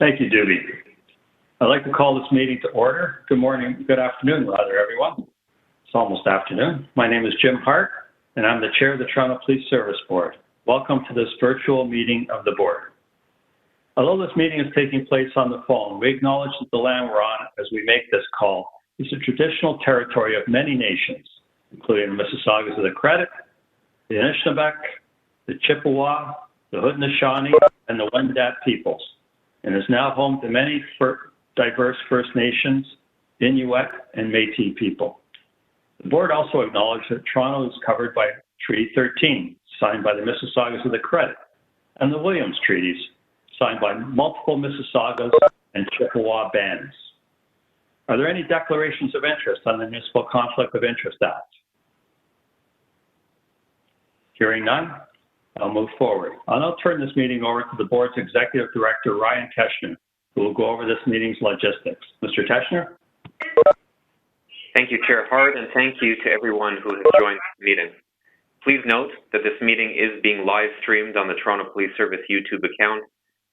Thank you, Doobie. I'd like to call this meeting to order. Good morning, good afternoon, rather, everyone. It's almost afternoon. My name is Jim Hart, and I'm the Chair of the Toronto Police Service Board. Welcome to this virtual meeting of the Board. Although this meeting is taking place on the phone, we acknowledge that the land we're on as we make this call is the traditional territory of many nations, including the Mississaugas of the Credit, the Anishinaabe, the Chippewa, the Haudenosaunee, and the Wendat peoples, and is now home to many diverse First Nations, Inuit, and Métis people. The Board also acknowledged that Toronto is covered by Treaty 13, signed by the Mississaugas of the Credit, and the Williams Treaties, signed by multiple Mississaugas and Chippewa bands. Are there any declarations of interest on the Municipal Conflict of Interest Act? Hearing none, I'll move forward. I'll now turn this meeting over to the Board's Executive Director, Ryan Keshner, who will go over this meeting's logistics. Mr. Keshner? Thank you, Chair Hart, and thank you to everyone who has joined the meeting. Please note that this meeting is being live streamed on the Toronto Police Service YouTube account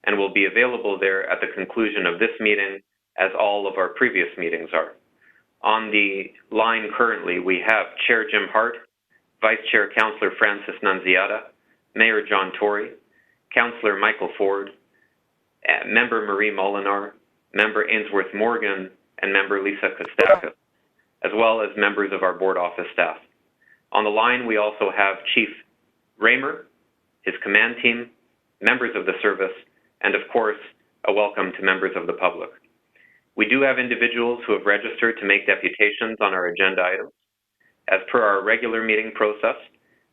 and will be available there at the conclusion of this meeting, as all of our previous meetings are. On the line currently, we have Chair Jim Hart, Vice Chair Councillor Francis Nunziata, Mayor John Tory, Councillor Michael Ford, Member Marie Molinar, Member Ainsworth Morgan, and Member Lisa Kostakis, as well as members of our board office staff. On the line, we also have Chief Raymer, his command team, members of the service, and of course, a welcome to members of the public. We do have individuals who have registered to make deputations on our agenda items. As per our regular meeting process,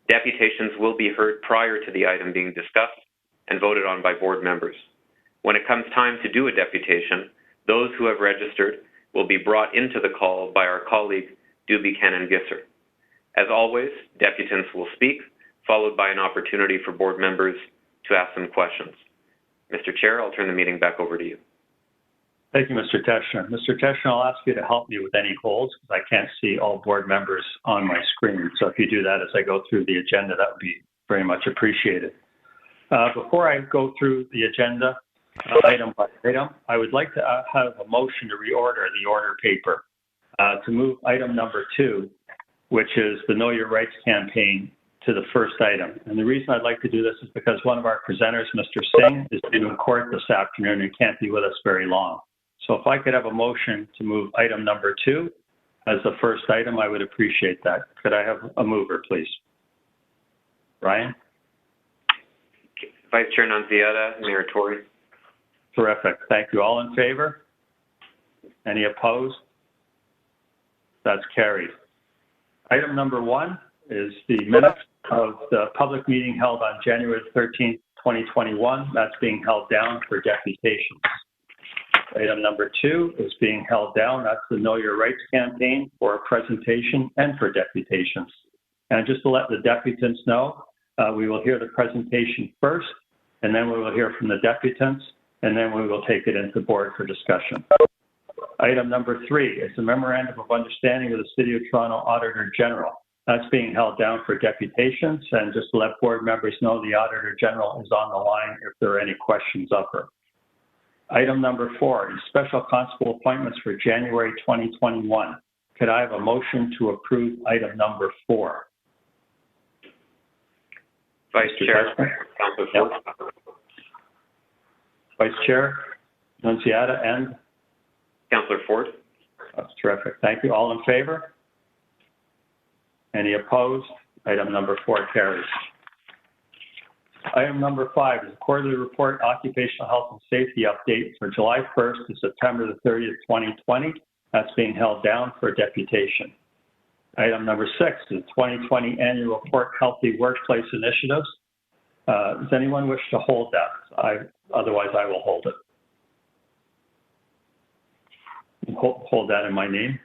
deputations will be heard prior to the item being discussed and voted on by board members. When it comes time to do a deputation, those who have registered will be brought into the call by our colleague, Doobie Cannon-Gisser. As always, deputants will speak, followed by an opportunity for board members to ask some questions. Mr. Chair, I'll turn the meeting back over to you. Thank you, Mr. Keshner. Mr. Keshner, I'll ask you to help me with any holds because I can't see all board members on my screen. So if you do that as I go through the agenda, that would be very much appreciated. Before I go through the agenda, item by item, I would like to have a motion to reorder the order paper to move item number 2, which is the Know Your Rights campaign, to the first item. And the reason I'd like to do this is because one of our presenters, Mr. Singh, is in court this afternoon and can't be with us very long. So if I could have a motion to move item number 2 as the first item, I would appreciate that. Could I have a mover, please? Ryan? Vice Chair Nunziata, Mayor Tory. Terrific. Thank you. All in favor? Any opposed? That's carried. Item number 1 is the minutes of the public meeting held on January 13th, 2021. That's being held down for deputations. Item number 2 is being held down. That's the Know Your Rights campaign for a presentation and for deputations. And just to let the deputants know, we will hear the presentation first, and then we will hear from the deputants, and then we will take it into board for discussion. Item number 3 is the Memorandum of Understanding with the City of Toronto Auditor General. That's being held down for deputations, and just to let board members know, the Auditor General is on the line if there are any questions of her. Item number 4 is special constable appointments for January 2021. Could I have a motion to approve item number 4? Vice Chair, Councillor Ford. Vice Chair, Nunziata, and? Councillor Ford. That's terrific. Thank you. All in favor? Any opposed? Item number 4 carries. Item number 5 is a quarterly report occupational health and safety update for July 1st to September the 30th, 2020. That's being held down for deputation. Item number 6 is 2020 annual report healthy workplace initiatives. Does anyone wish to hold that? Otherwise, I will hold it. Hold that in my name.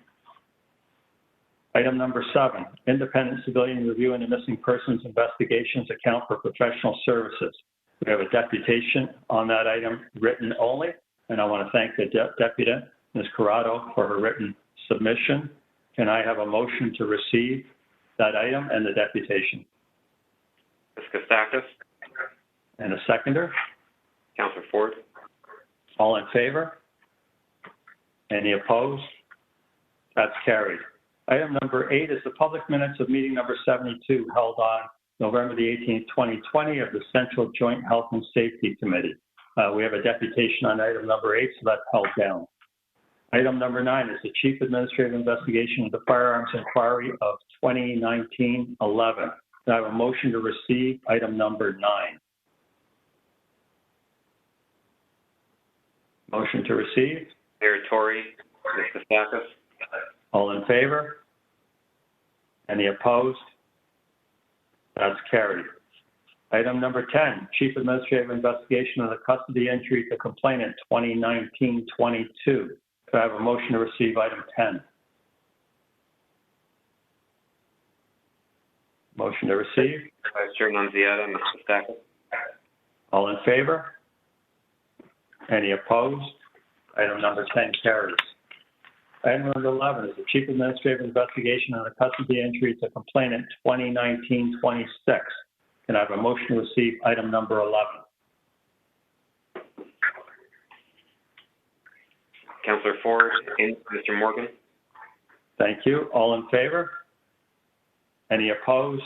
Item number 7, independent civilian review into missing persons investigations account for professional services. We have a deputation on that item, written only, and I want to thank the deputant, Ms. Corrado, for her written submission. Can I have a motion to receive that item and the deputation? Ms. Kostakis. And a seconder? Councillor Ford. All in favor? Any opposed? That's carried. Item number 8 is the public minutes of meeting number 72 held on November the 18th, 2020 of the Central Joint Health and Safety Committee. We have a deputation on item number 8, so that's held down. Item number 9 is the Chief Administrative Investigation of the Firearms Inquiry of 2019-11. I have a motion to receive item number 9. Motion to receive. Mayor Tory, Ms. Kostakis. All in favor? Any opposed? That's carried. Item number 10, Chief Administrative Investigation of the Custody Entry to Complainant 2019-22. Could I have a motion to receive item 10? Motion to receive. Vice Chair Nunziata, Ms. Kostakis. All in favor? Any opposed? Item number 10 carries. Item number 11 is the Chief Administrative Investigation of the Custody Entry to Complainant 2019-26. Can I have a motion to receive item number 11? Councillor Ford, in. Mr. Morgan. Thank you. All in favor? Any opposed?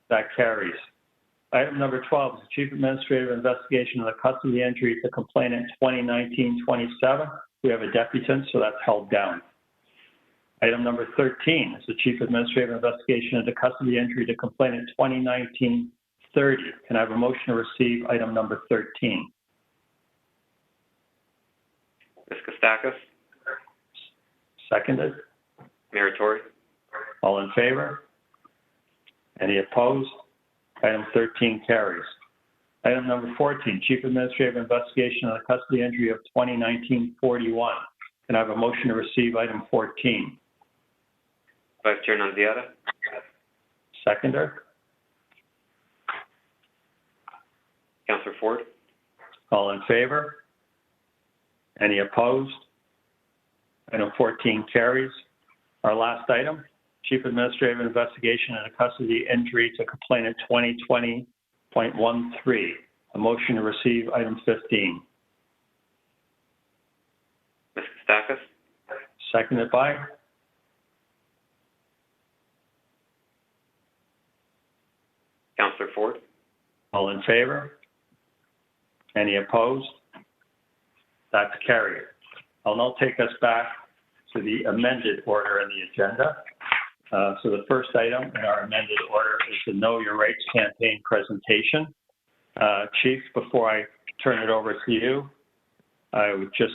That carries. Item number 12 is the Chief Administrative Investigation of the Custody Entry to Complainant 2019-27. We have a deputant, so that's held down. Item number 13 is the Chief Administrative Investigation of the Custody Entry to Complainant 2019-30. Can I have a motion to receive item number 13? Ms. Kostakis. Seconded. Mayor Tory. All in favor? Any opposed? Item 13 carries. Item number 14, Chief Administrative Investigation of the Custody Entry of 2019-41. Can I have a motion to receive item 14? Vice Chair Nunziata. Seconder. Councillor Ford. All in favor? Any opposed? Item 14 carries. Our last item, Chief Administrative Investigation of the Custody Entry to Complainant 2020.13. A motion to receive item 15. Ms. Kostakis. Seconded by? Councillor Ford. All in favor? Any opposed? That's carried. I'll now take us back to the amended order in the agenda. So the first item in our amended order is the Know Your Rights campaign presentation. Chief, before I turn it over to you, I would just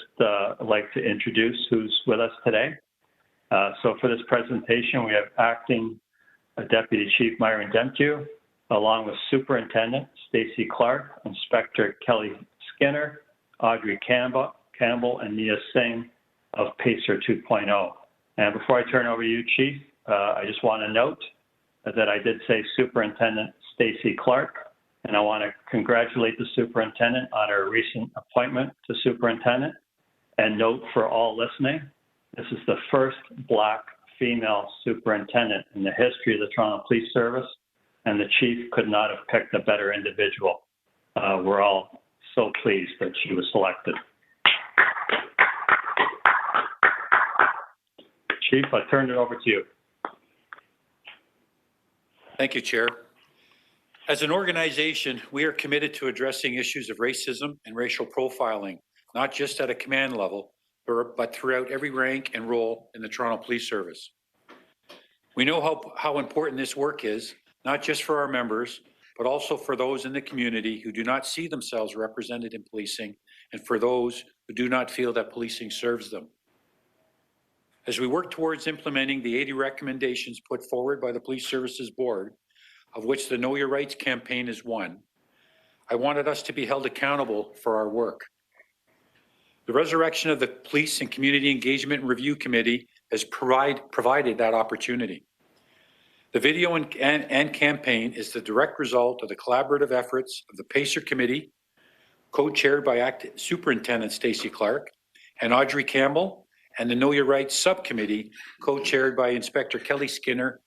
like to introduce who's with us today. So for this presentation, we have Acting Deputy Chief Myron Demkiw, along with Superintendent Stacy Clarke, Inspector Kelly Skinner, Audrey Campbell, and Knia Singh of PACER 2.0. And before I turn over to you, Chief, I just want to note that I did say Superintendent Stacy Clarke, and I want to congratulate the superintendent on her recent appointment to superintendent. And note for all listening, this is the first Black female superintendent in the history of the Toronto Police Service, and the chief could not have picked a better individual. We're all so pleased that she was selected. Chief, I turn it over to you. Thank you, Chair. As an organization, we are committed to addressing issues of racism and racial profiling, not just at a command level, but throughout every rank and role in the Toronto Police Service. We know how important this work is, not just for our members, but also for those in the community who do not see themselves represented in policing, and for those who do not feel that policing serves them. As we work towards implementing the 80 recommendations put forward by the Police Services Board, of which the Know Your Rights campaign is one, I wanted us to be held accountable for our work. The resurrection of the Police and Community Engagement and Review Committee has provided that opportunity. The video and campaign is the direct result of the collaborative efforts of the PACER Committee, co-chaired by Superintendent Stacy Clarke and Audrey Campbell, and the Know Your Rights Subcommittee, co-chaired by Inspector Kelly Skinner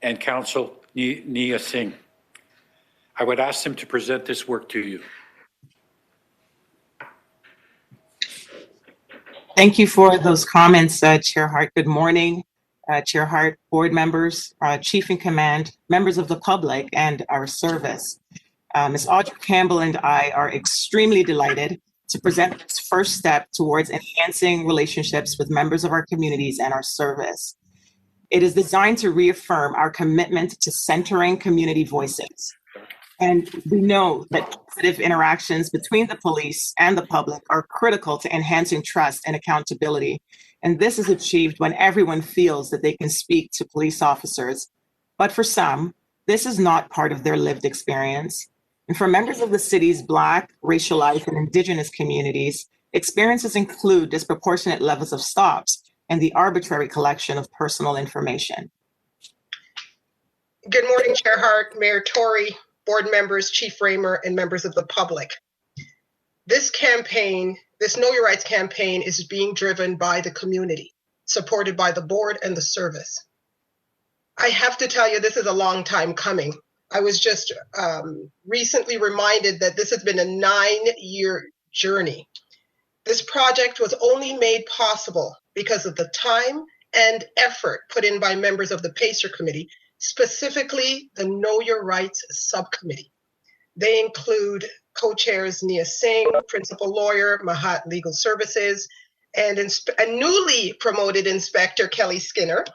and Counsel Knia Singh. I would ask them to present this work to you. Thank you for those comments, Chair Hart. Good morning, Chair Hart, board members, Chief in Command, members of the public, and our service. Ms. Audrey Campbell and I are extremely delighted to present this first step towards enhancing relationships with members of our communities and our service. It is designed to reaffirm our commitment to centering community voices. And we know that positive interactions between the police and the public are critical to enhancing trust and accountability. And this is achieved when everyone feels that they can speak to police officers. But for some, this is not part of their lived experience. And for members of the city's Black, racialized, and Indigenous communities, experiences include disproportionate levels of stops and the arbitrary collection of personal information. Good morning, Chair Hart, Mayor Tory, board members, Chief Raymer, and members of the public. This campaign, this Know Your Rights campaign, is being driven by the community, supported by the board and the service. I have to tell you, this is a long time coming. I was just recently reminded that this has been a 9-year journey. This project was only made possible because of the time and effort put in by members of the PACER committee, specifically the Know Your Rights subcommittee. They include co-chairs Knia Singh, principal lawyer, Mahat Legal Services, and a newly promoted inspector, Kelly Skinner,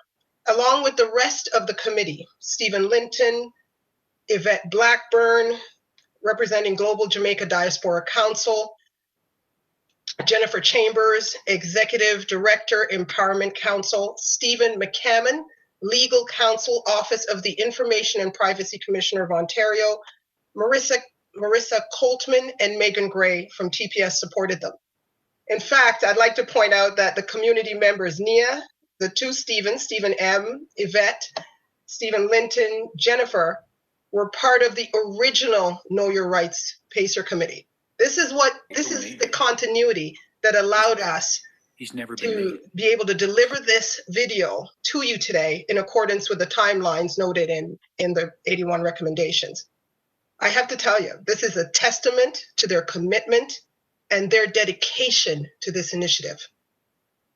along with the rest of the committee, Stephen Linton, Yvette Blackburn, representing Global Jamaica Diaspora Council, Jennifer Chambers, Executive Director, Empowerment Council, Stephen McCammon, Legal Counsel, Office of the Information and Privacy Commissioner of Ontario, Marissa Coltman, and Megan Gray from TPS supported them. In fact, I'd like to point out that the community members, Knia, the two Stephen M., Yvette, Stephen Linton, Jennifer, were part of the original Know Your Rights PACER committee. This is the continuity that allowed us to be able to deliver this video to you today in accordance with the timelines noted in the 81 recommendations. I have to tell you, this is a testament to their commitment and their dedication to this initiative.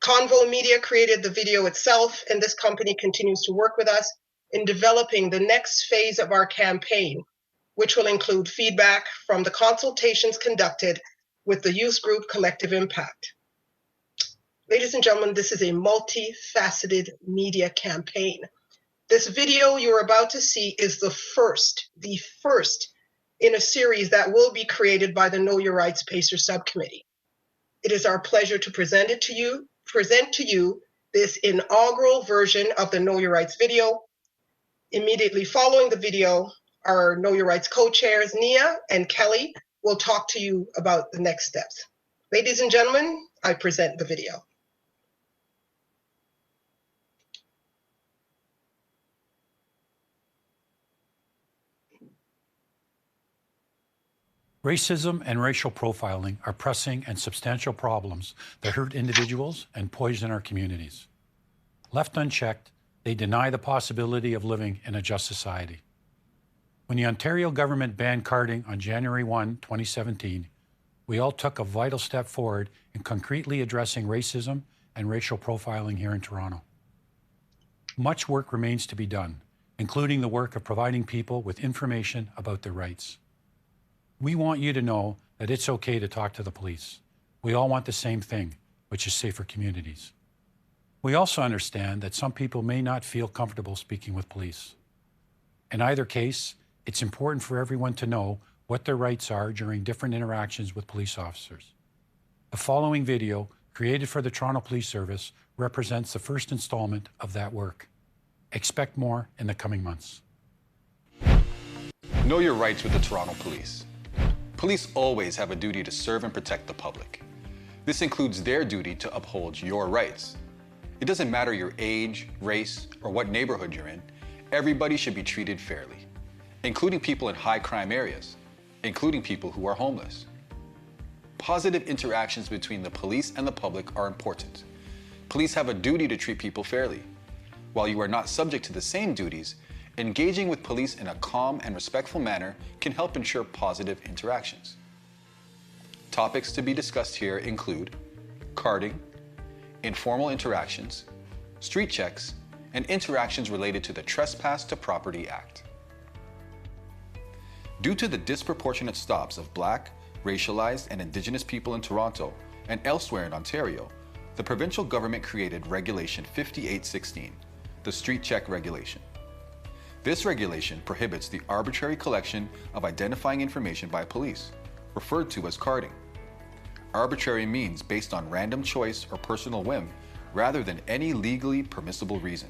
Convo Media created the video itself, and this company continues to work with us in developing the next phase of our campaign, which will include feedback from the consultations conducted with the youth group Collective Impact. Ladies and gentlemen, this is a multifaceted media campaign. This video you're about to see is the first in a series that will be created by the Know Your Rights PACER subcommittee. It is our pleasure to present to you this inaugural version of the Know Your Rights video. Immediately following the video, our Know Your Rights co-chairs, Knia and Kelly, will talk to you about the next steps. Ladies and gentlemen, I present the video. Racism and racial profiling are pressing and substantial problems that hurt individuals and poison our communities. Left unchecked, they deny the possibility of living in a just society. When the Ontario government banned carding on January 1, 2017, we all took a vital step forward in concretely addressing racism and racial profiling here in Toronto. Much work remains to be done, including the work of providing people with information about their rights. We want you to know that it's okay to talk to the police. We all want the same thing, which is safer communities. We also understand that some people may not feel comfortable speaking with police. In either case, it's important for everyone to know what their rights are during different interactions with police officers. The following video, created for the Toronto Police Service, represents the first installment of that work. Expect more in the coming months. Know your rights with the Toronto Police. Police always have a duty to serve and protect the public. This includes their duty to uphold your rights. It doesn't matter your age, race, or what neighborhood you're in, everybody should be treated fairly, including people in high crime areas, including people who are homeless. Positive interactions between the police and the public are important. Police have a duty to treat people fairly. While you are not subject to the same duties, engaging with police in a calm and respectful manner can help ensure positive interactions. Topics to be discussed here include carding, informal interactions, street checks, and interactions related to the Trespass to Property Act. Due to the disproportionate stops of Black, racialized, and Indigenous people in Toronto and elsewhere in Ontario, the provincial government created Regulation 5816, the Street Check Regulation. This regulation prohibits the arbitrary collection of identifying information by police, referred to as carding. Arbitrary means based on random choice or personal whim, rather than any legally permissible reason.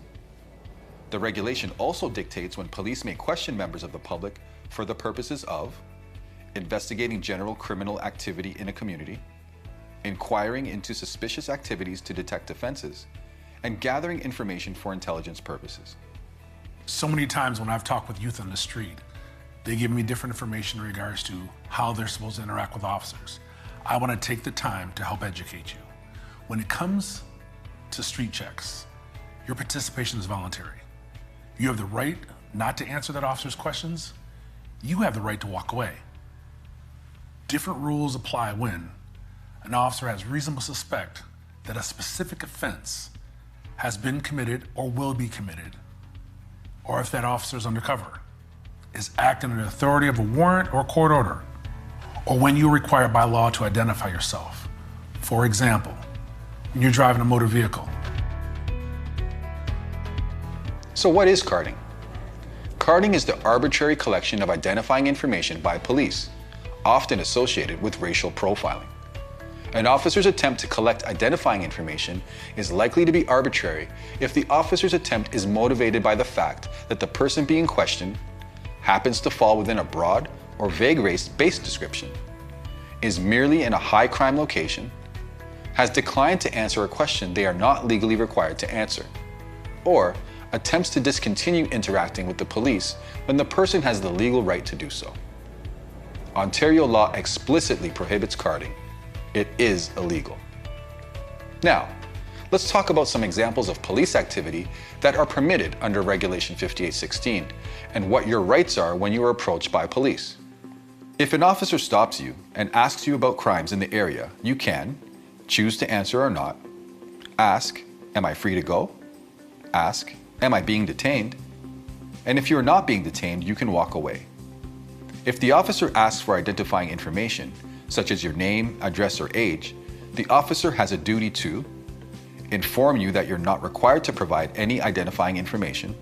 The regulation also dictates when police may question members of the public for the purposes of investigating general criminal activity in a community, inquiring into suspicious activities to detect offenses, and gathering information for intelligence purposes. So many times when I've talked with youth on the street, they give me different information in regards to how they're supposed to interact with officers. I want to take the time to help educate you. When it comes to street checks, your participation is voluntary. You have the right not to answer that officer's questions. You have the right to walk away. Different rules apply when an officer has reasonable suspect that a specific offense has been committed or will be committed, or if that officer is undercover, is acting under the authority of a warrant or court order, or when you're required by law to identify yourself. For example, when you're driving a motor vehicle. So what is carding? Carding is the arbitrary collection of identifying information by police, often associated with racial profiling. An officer's attempt to collect identifying information is likely to be arbitrary if the officer's attempt is motivated by the fact that the person being questioned happens to fall within a broad or vague race-based description, is merely in a high crime location, has declined to answer a question they are not legally required to answer, or attempts to discontinue interacting with the police when the person has the legal right to do so. Ontario law explicitly prohibits carding. It is illegal. Now, let's talk about some examples of police activity that are permitted under Regulation 5816 and what your rights are when you are approached by police. If an officer stops you and asks you about crimes in the area, you can choose to answer or not, ask, "Am I free to go?" Ask, "Am I being detained?" And if you are not being detained, you can walk away. If the officer asks for identifying information, such as your name, address, or age, the officer has a duty to inform you that you're not required to provide any identifying information,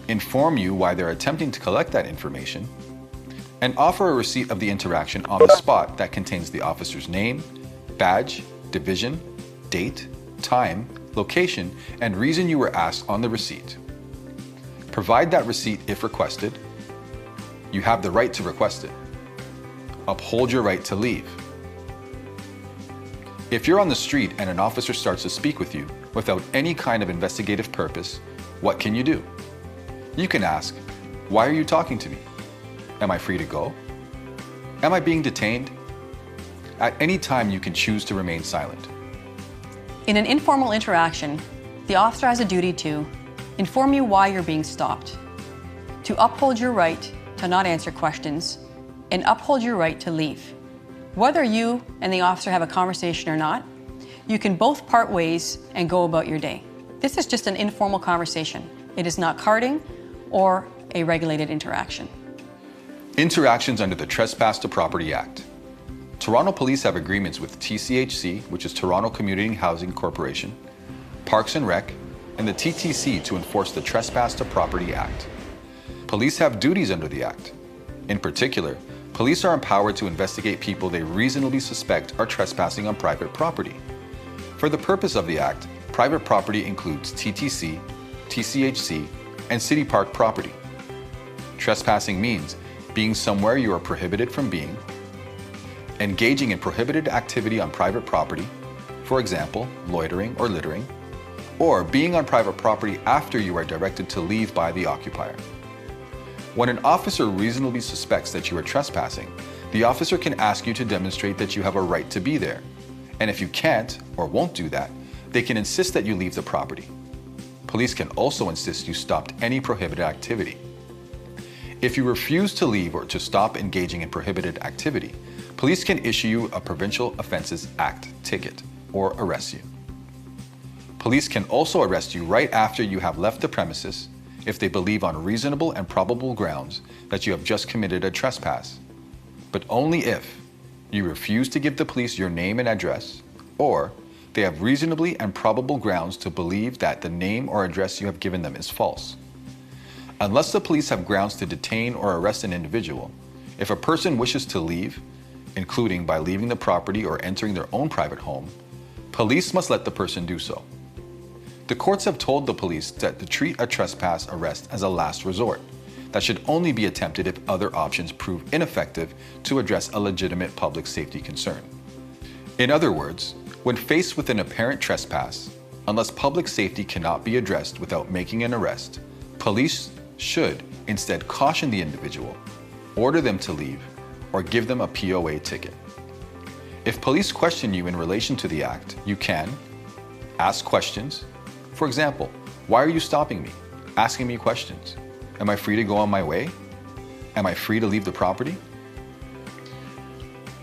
inform you why they're attempting to collect that information, and offer a receipt of the interaction on the spot that contains the officer's name, badge, division, date, time, location, and reason you were asked on the receipt. Provide that receipt if requested. You have the right to request it. Uphold your right to leave. If you're on the street and an officer starts to speak with you without any kind of investigative purpose, what can you do? You can ask, "Why are you talking to me? Am I free to go? Am I being detained?" At any time, you can choose to remain silent. In an informal interaction, the officer has a duty to inform you why you're being stopped, to uphold your right to not answer questions, and uphold your right to leave. Whether you and the officer have a conversation or not, you can both part ways and go about your day. This is just an informal conversation. It is not carding or a regulated interaction. Interactions under the Trespass to Property Act. Toronto Police have agreements with TCHC, which is Toronto Community Housing Corporation, Parks and Rec, and the TTC to enforce the Trespass to Property Act. Police have duties under the Act. In particular, police are empowered to investigate people they reasonably suspect are trespassing on private property. For the purpose of the Act, private property includes TTC, TCHC, and city park property. Trespassing means being somewhere you are prohibited from being, engaging in prohibited activity on private property, for example, loitering or littering, or being on private property after you are directed to leave by the occupier. When an officer reasonably suspects that you are trespassing, the officer can ask you to demonstrate that you have a right to be there. And if you can't or won't do that, they can insist that you leave the property. Police can also insist you stopped any prohibited activity. If you refuse to leave or to stop engaging in prohibited activity, police can issue you a Provincial Offences Act ticket or arrest you. Police can also arrest you right after you have left the premises if they believe on reasonable and probable grounds that you have just committed a trespass, but only if you refuse to give the police your name and address, or they have reasonably and probable grounds to believe that the name or address you have given them is false. Unless the police have grounds to detain or arrest an individual, if a person wishes to leave, including by leaving the property or entering their own private home, police must let the person do so. The courts have told the police that to treat a trespass arrest as a last resort that should only be attempted if other options prove ineffective to address a legitimate public safety concern. In other words, when faced with an apparent trespass, unless public safety cannot be addressed without making an arrest, police should instead caution the individual, order them to leave, or give them a POA ticket. If police question you in relation to the act, you can ask questions. For example, why are you stopping me? Asking me questions. Am I free to go on my way? Am I free to leave the property?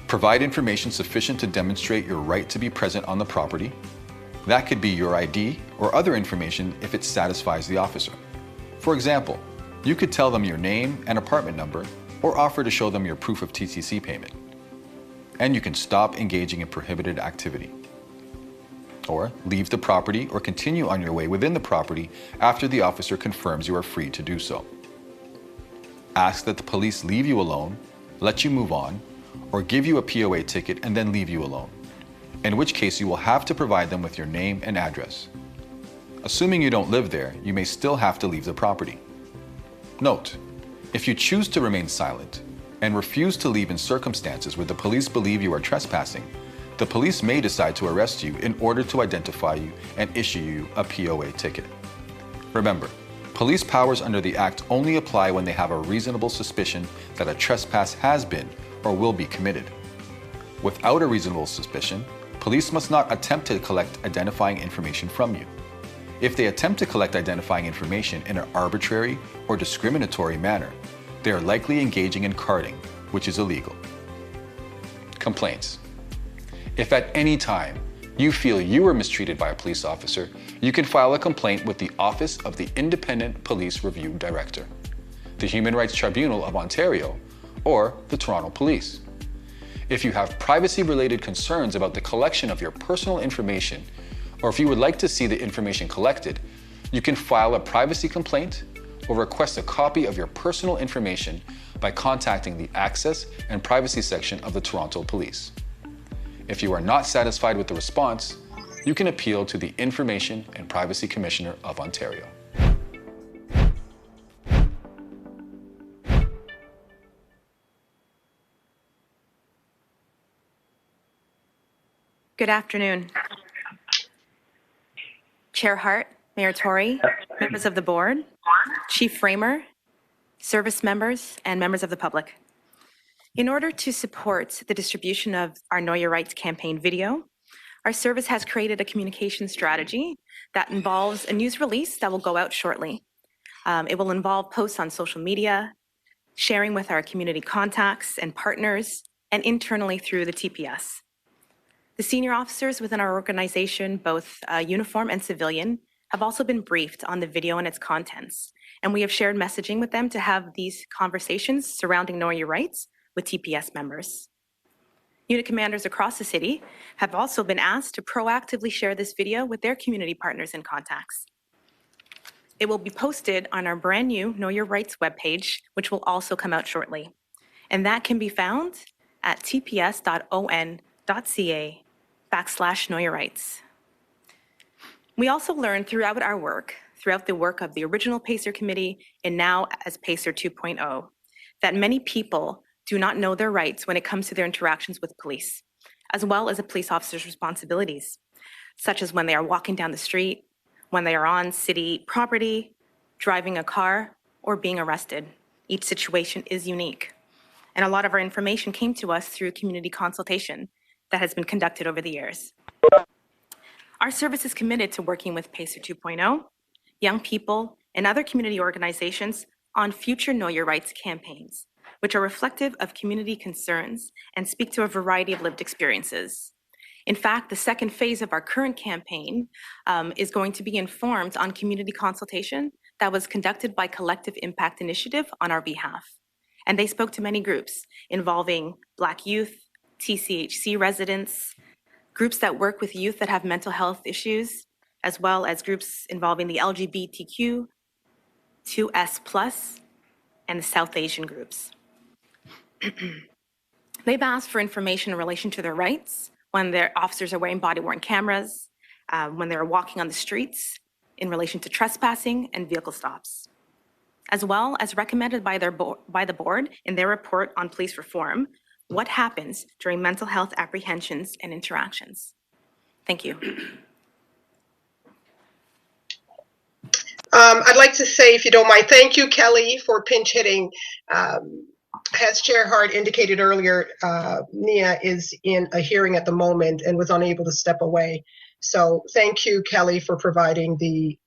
Provide information sufficient to demonstrate your right to be present on the property. That could be your ID or other information if it satisfies the officer. For example, you could tell them your name and apartment number or offer to show them your proof of TTC payment. And you can stop engaging in prohibited activity. Or leave the property or continue on your way within the property after the officer confirms you are free to do so. Ask that the police leave you alone, let you move on, or give you a POA ticket and then leave you alone, in which case you will have to provide them with your name and address. Assuming you don't live there, you may still have to leave the property. Note, if you choose to remain silent and refuse to leave in circumstances where the police believe you are trespassing, the police may decide to arrest you in order to identify you and issue you a POA ticket. Remember, police powers under the Act only apply when they have a reasonable suspicion that a trespass has been or will be committed. Without a reasonable suspicion, police must not attempt to collect identifying information from you. If they attempt to collect identifying information in an arbitrary or discriminatory manner, they are likely engaging in carding, which is illegal. Complaints. If at any time you feel you were mistreated by a police officer, you can file a complaint with the Office of the Independent Police Review Director, the Human Rights Tribunal of Ontario, or the Toronto Police. If you have privacy-related concerns about the collection of your personal information, or if you would like to see the information collected, you can file a privacy complaint or request a copy of your personal information by contacting the Access and Privacy section of the Toronto Police. If you are not satisfied with the response, you can appeal to the Information and Privacy Commissioner of Ontario. Good afternoon. Chair Hart, Mayor Tory, members of the board, Chief Framer, service members, and members of the public. In order to support the distribution of our Know Your Rights campaign video, our service has created a communication strategy that involves a news release that will go out shortly. It will involve posts on social media, sharing with our community contacts and partners, and internally through the TPS. The senior officers within our organization, both uniform and civilian, have also been briefed on the video and its contents, and we have shared messaging with them to have these conversations surrounding Know Your Rights with TPS members. Unit commanders across the city have also been asked to proactively share this video with their community partners and contacts. It will be posted on our brand new Know Your Rights webpage, which will also come out shortly. And that can be found at tps.on.ca/Know Your Rights. We also learned throughout our work, throughout the work of the original PACER committee and now as PACER 2.0, that many people do not know their rights when it comes to their interactions with police, as well as a police officer's responsibilities, such as when they are walking down the street, when they are on city property, driving a car, or being arrested. Each situation is unique. And a lot of our information came to us through community consultation that has been conducted over the years. Our service is committed to working with PACER 2.0, young people, and other community organizations on future Know Your Rights campaigns, which are reflective of community concerns and speak to a variety of lived experiences. In fact, the second phase of our current campaign is going to be informed on community consultation that was conducted by Collective Impact Initiative on our behalf. And they spoke to many groups involving Black youth, TCHC residents, groups that work with youth that have mental health issues, as well as groups involving the LGBTQ, 2S+, and the South Asian groups. They've asked for information in relation to their rights when their officers are wearing body-worn cameras, when they're walking on the streets, in relation to trespassing and vehicle stops, as well as recommended by the board in their report on police reform, what happens during mental health apprehensions and interactions. Thank you. I'd like to say, if you don't mind, thank you, Kelly, for pinch hitting. As Chair Hart indicated earlier, Knia is in a hearing at the moment and was unable to step away. So thank you, Kelly, for providing the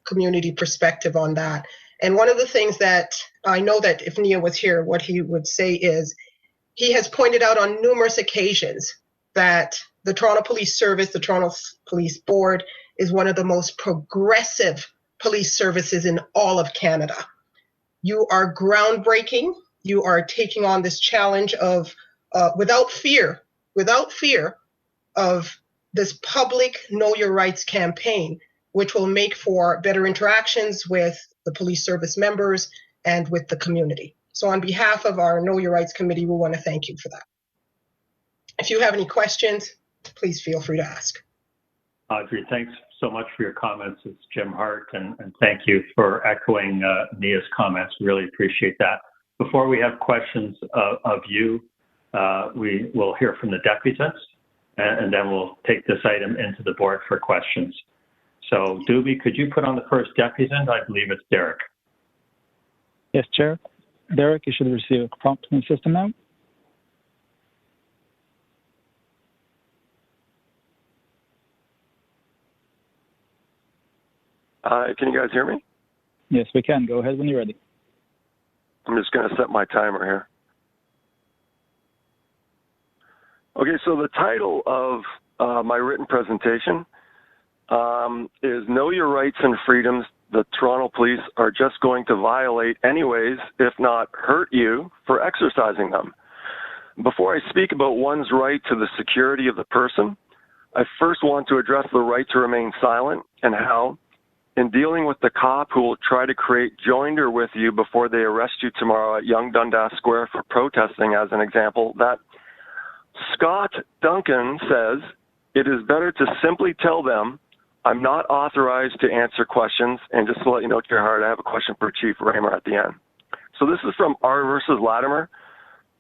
community perspective on that. And one of the things that I know that if Knia was here, what he would say is he has pointed out on numerous occasions that the Toronto Police Service, the Toronto Police Board, is one of the most progressive police services in all of Canada. You are groundbreaking. You are taking on this challenge of, without fear of this public Know Your Rights campaign, which will make for better interactions with the police service members and with the community. So on behalf of our Know Your Rights Committee, we want to thank you for that. If you have any questions, please feel free to ask. Audrey, thanks so much for your comments. It's Jim Hart, and thank you for echoing Knia's comments. Really appreciate that. Before we have questions of you, we will hear from the deputants, and then we'll take this item into the board for questions. So, Doobie, could you put on the first deputant? I believe it's Derek. Yes, Chair. Derek, you should receive a prompt from the system now. Can you guys hear me? Yes, we can. Go ahead when you're ready. I'm just going to set my timer here. Okay, so the title of my written presentation is Know Your Rights and Freedoms the Toronto Police are just going to violate anyways, if not hurt you, for exercising them. Before I speak about one's right to the security of the person, I first want to address the right to remain silent and how, in dealing with the cop who will try to create joinder with you before they arrest you tomorrow at Yonge Dundas Square for protesting, as an example, that Scott Duncan says it is better to simply tell them, I'm not authorized to answer questions. And just to let you know, Chair Hart, I have a question for Chief Raymer at the end. So this is from R versus Latimer,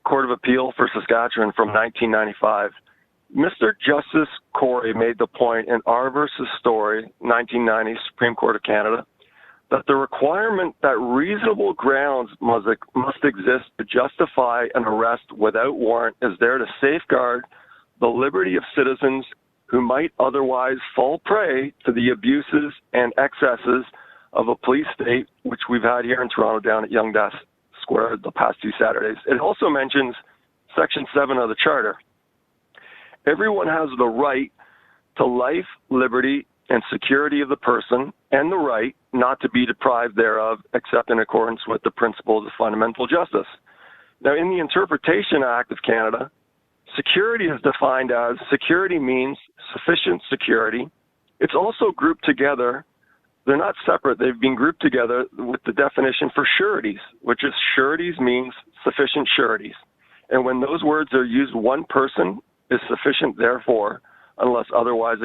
Court of Appeal for Saskatchewan from 1995. Mr. Justice Corey made the point in R versus Story, 1990, Supreme Court of Canada, that the requirement that reasonable grounds must exist to justify an arrest without warrant is there to safeguard the liberty of citizens who might otherwise fall prey to the abuses and excesses of a police state, which we've had here in Toronto down at Yonge Dundas Square the past 2 Saturdays. It also mentions Section 7 of the Charter. Everyone has the right to life, liberty, and security of the person, and the right not to be deprived thereof, except in accordance with the principles of fundamental justice. Now, in the Interpretation Act of Canada, security is defined as security means sufficient security. It's also grouped together. They're not separate. They've been grouped together with the definition for sureties, which is sureties means sufficient sureties. And when those words are used, one person is sufficient, therefore, unless otherwise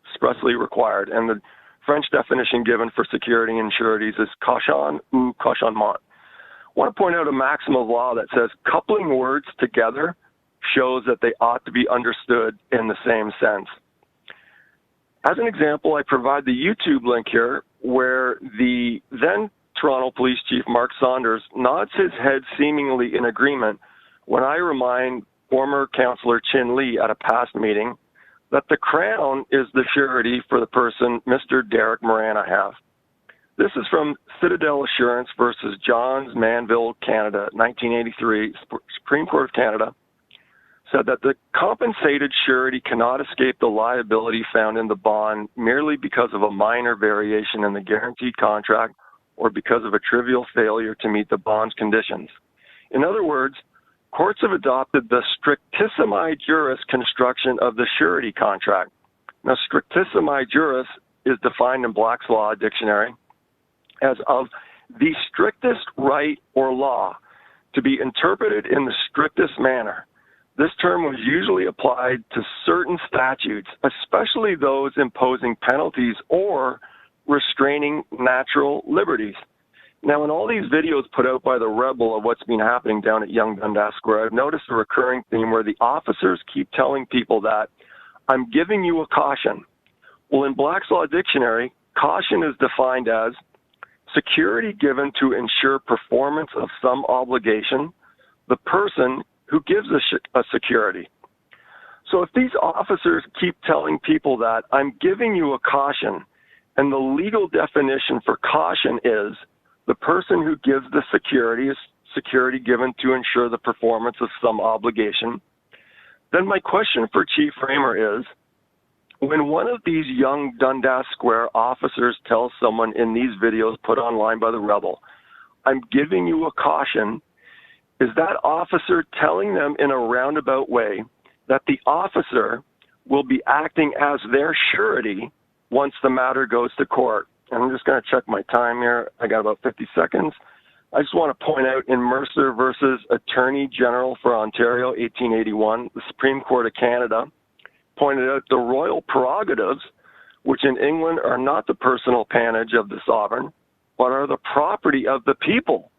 expressly required. And the French definition given for security and sureties is caution ou cautionnement. I want to point out a maxim of law that says coupling words together shows that they ought to be understood in the same sense. As an example, I provide the YouTube link here where the then Toronto Police Chief Mark Saunders nods his head seemingly in agreement when I remind former Councillor Chin Lee at a past meeting that the Crown is the surety for the person Mr. Derek Moran I have. This is from Citadel Assurance versus Johns Manville, Canada, 1983, Supreme Court of Canada. said that the compensated surety cannot escape the liability found in the bond merely because of a minor variation in the guaranteed contract or because of a trivial failure to meet the bond's conditions. In other words, courts have adopted the strictissimi juris construction of the surety contract. Now, strictissimi juris is defined in Black's Law Dictionary as of the strictest right or law to be interpreted in the strictest manner. This term was usually applied to certain statutes, especially those imposing penalties or restraining natural liberties. Now, in all these videos put out by the Rebel of what's been happening down at Yonge Dundas Square, I've noticed a recurring theme where the officers keep telling people that, I'm giving you a caution. Well, in Black's Law Dictionary, caution is defined as security given to ensure performance of some obligation, the person who gives a security. So if these officers keep telling people that, I'm giving you a caution, and the legal definition for caution is the person who gives the security is security given to ensure the performance of some obligation, then my question for Chief Raymer is, when one of these young Dundas Square officers tells someone in these videos put online by the Rebel, I'm giving you a caution, is that officer telling them in a roundabout way that the officer will be acting as their surety once the matter goes to court? And I'm just going to check my time here. I got about 50 seconds. I just want to point out in Mercer versus Attorney General for Ontario, 1881, the Supreme Court of Canada pointed out the royal prerogatives, which in England are not the personal appanage of the sovereign, but are the property of the people,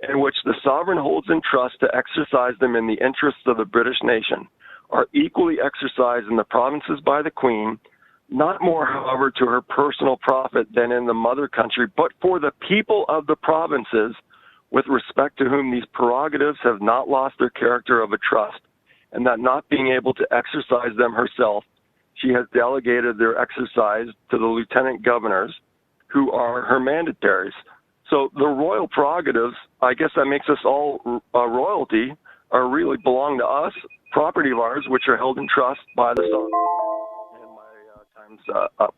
in which the sovereign holds in trust to exercise them in the interests of the British nation, are equally exercised in the provinces by the Queen, not more, however, to her personal profit than in the mother country, but for the people of the provinces, with respect to whom these prerogatives have not lost their character of a trust, and that not being able to exercise them herself, she has delegated their exercise to the lieutenant governors, who are her mandataries. So the royal prerogatives, I guess that makes us all royalty, are really belong to us, property of ours, which are held in trust by the sovereign. And my time's up.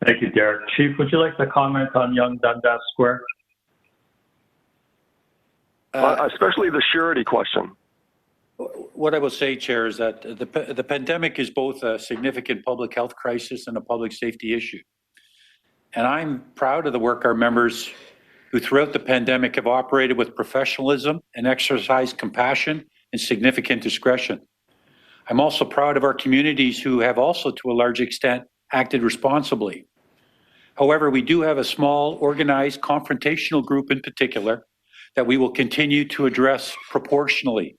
Thank you, Derek. Chief, would you like to comment on Yonge Dundas Square? Especially the surety question. What I will say, Chair, is that the pandemic is both a significant public health crisis and a public safety issue. And I'm proud of the work our members who throughout the pandemic have operated with professionalism and exercised compassion and significant discretion. I'm also proud of our communities who have also, to a large extent, acted responsibly. However, we do have a small, organized, confrontational group in particular that we will continue to address proportionally.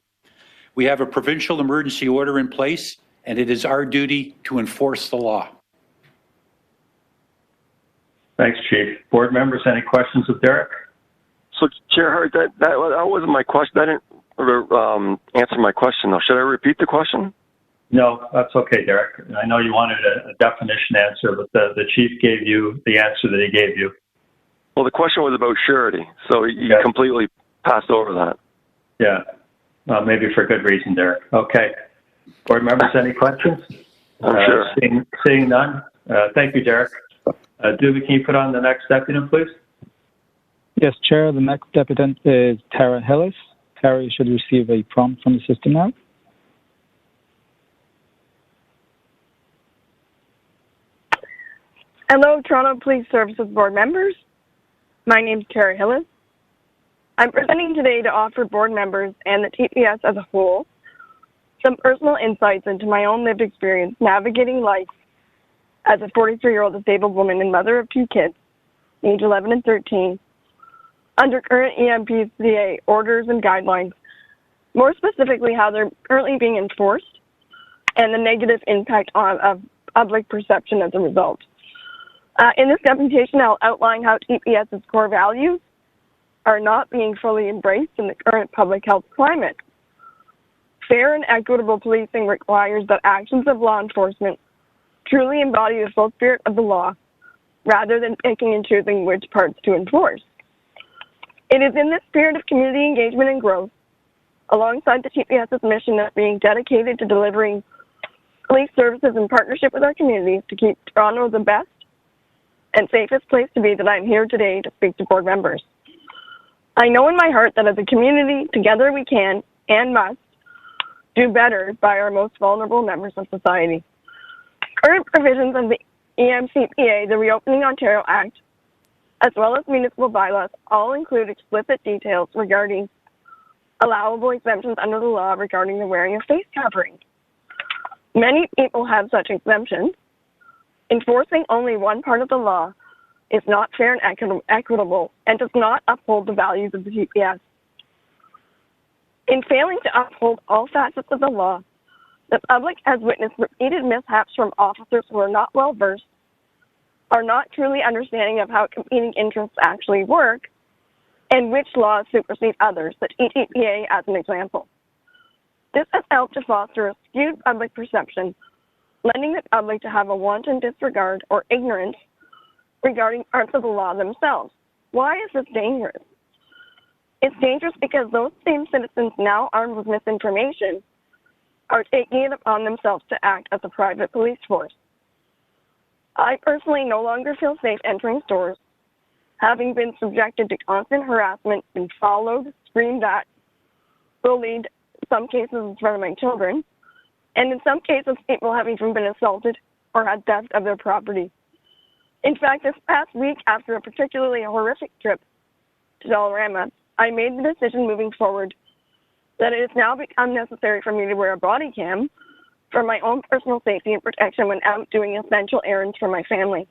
We have a provincial emergency order in place, and it is our duty to enforce the law. Thanks, Chief. Board members, any questions of Derek? So, Chair Hart, that wasn't my question. That didn't answer my question, though. Should I repeat the question? No, that's okay, Derek. I know you wanted a definition answer, but the Chief gave you the answer that he gave you. Well, the question was about surety, so you completely passed over that. Yeah, maybe for good reason, Derek. Okay. Board members, any questions? Sure. Seeing none. Thank you, Derek. Dubie, can you put on the next deputant, please? Yes, Chair. The next deputant is Tara Hillis. Tara, you should receive a prompt from the system now. Hello, Toronto Police Services Board members. My name is Tara Hillis. I'm presenting today to offer board members and the TPS as a whole some personal insights into my own lived experience navigating life as a 43-year-old disabled woman and mother of two kids, age 11 and 13, under current EMPCA orders and guidelines, more specifically how they're currently being enforced and the negative impact of public perception as a result. In this presentation, I'll outline how TPS's core values are not being fully embraced in the current public health climate. Fair and equitable policing requires that actions of law enforcement truly embody the full spirit of the law, rather than picking and choosing which parts to enforce. It is in this spirit of community engagement and growth, alongside the TPS's mission of being dedicated to delivering police services in partnership with our communities to keep Toronto the best and safest place to be, that I'm here today to speak to board members. I know in my heart that as a community, together we can and must do better by our most vulnerable members of society. Current provisions of the EMCPA, the Reopening Ontario Act, as well as municipal bylaws, all include explicit details regarding allowable exemptions under the law regarding the wearing of face coverings. Many people have such exemptions. Enforcing only one part of the law is not fair and equitable and does not uphold the values of the TPS. In failing to uphold all facets of the law, the public has witnessed repeated mishaps from officers who are not well versed, are not truly understanding of how competing interests actually work, and which laws supersede others, such as ETPA as an example. This has helped to foster a skewed public perception, lending the public to have a wanton disregard or ignorance regarding parts of the law themselves. Why is this dangerous? It's dangerous because those same citizens, now armed with misinformation, are taking it upon themselves to act as a private police force. I personally no longer feel safe entering stores, having been subjected to constant harassment, been followed, screamed at, bullied, in some cases in front of my children, and in some cases people have even been assaulted or had theft of their property. In fact, this past week, after a particularly horrific trip to Dollarama, I made the decision moving forward that it has now become necessary for me to wear a body cam for my own personal safety and protection when out doing essential errands for my family.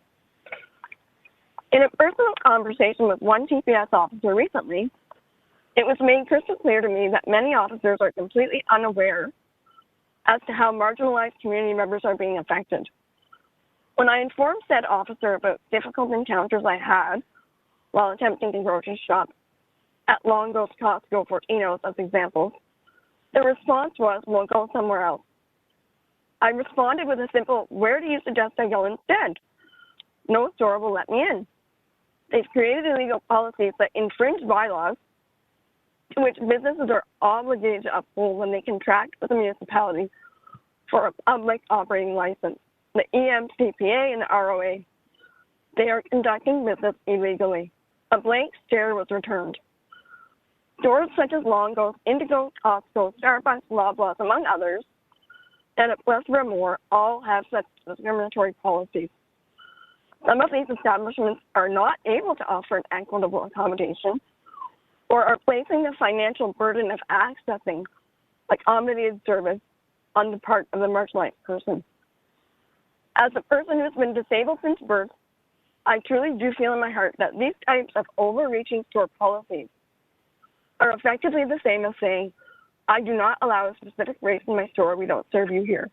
In a personal conversation with one TPS officer recently, it was made crystal clear to me that many officers are completely unaware as to how marginalized community members are being affected. When I informed said officer about difficult encounters I had while attempting to grocery shop at Longo's, Costco, Fortino's as examples, the response was, "We'll go somewhere else." I responded with a simple, "Where do you suggest I go instead?" No store will let me in. They've created illegal policies that infringe bylaws to which businesses are obligated to uphold when they contract with the municipality for a public operating license. The EMCPA and the ROA, they are conducting business illegally. A blank stare was returned. Stores such as Longo's, Indigo, Costco, Starbucks, Loblaws, among others, and a plethora more, all have such discriminatory policies. Some of these establishments are not able to offer an equitable accommodation or are placing the financial burden of accessing accommodated service on the part of the marginalized person. As a person who's been disabled since birth, I truly do feel in my heart that these types of overreaching store policies are effectively the same as saying, "I do not allow a specific race in my store, we don't serve you here."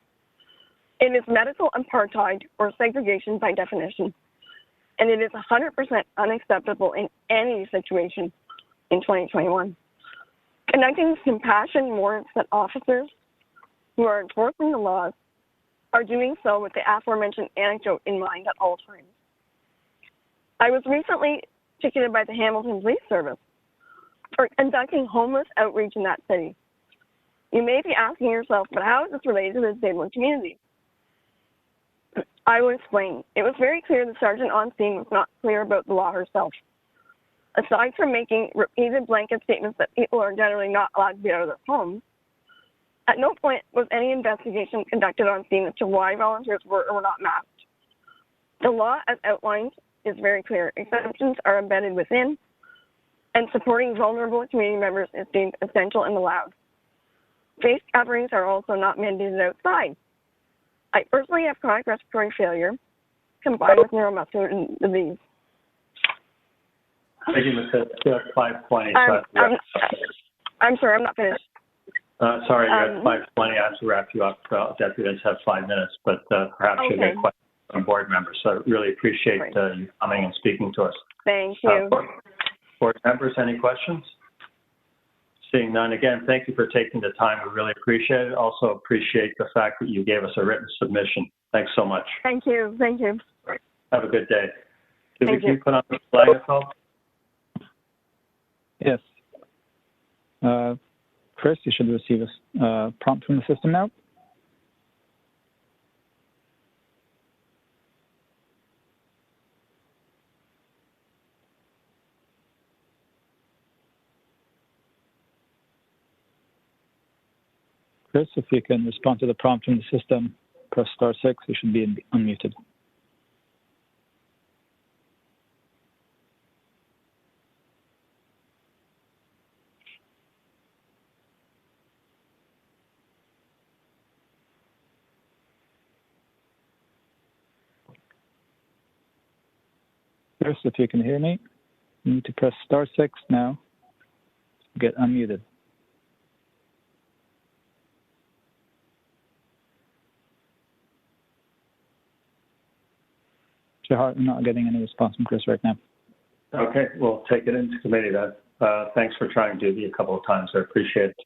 It is medical apartheid or segregation by definition, and it is 100% unacceptable in any situation in 2021. Connecting compassion warrants that officers who are enforcing the laws are doing so with the aforementioned anecdote in mind at all times. I was recently ticketed by the Hamilton Police Service for conducting homeless outreach in that city. You may be asking yourself, but how is this related to the disabled community? I will explain. It was very clear the sergeant on scene was not clear about the law herself. Aside from making repeated blanket statements that people are generally not allowed to be out of their homes, at no point was any investigation conducted on scene as to why volunteers were or were not masked. The law, as outlined, is very clear. Exemptions are embedded within, and supporting vulnerable community members is deemed essential and allowed. Face coverings are also not mandated outside. I personally have chronic respiratory failure combined with neuromuscular disease. Thank you, Ms. 520. I'm sorry, I'm not finished. Sorry, you're at 520. I have to wrap you up. Deputies have 5 minutes, but perhaps you'll get questions from board members. So I really appreciate you coming and speaking to us. Thank you. Board members, any questions? Seeing none, again, thank you for taking the time. We really appreciate it. Also appreciate the fact that you gave us a written submission. Thanks so much. Thank you. Thank you. Have a good day. Can Thank we you. put on the slide as well? Yes. Chris, you should receive a prompt from the system now. Chris, if you can respond to the prompt from the system, press *6, you should be unmuted. Chris, if you can hear me, you need to press *6 now to get unmuted. Chair Hart, I'm not getting any response from Chris right now. Okay, we'll take it into committee then. Thanks for trying to do a couple of times. I appreciate it.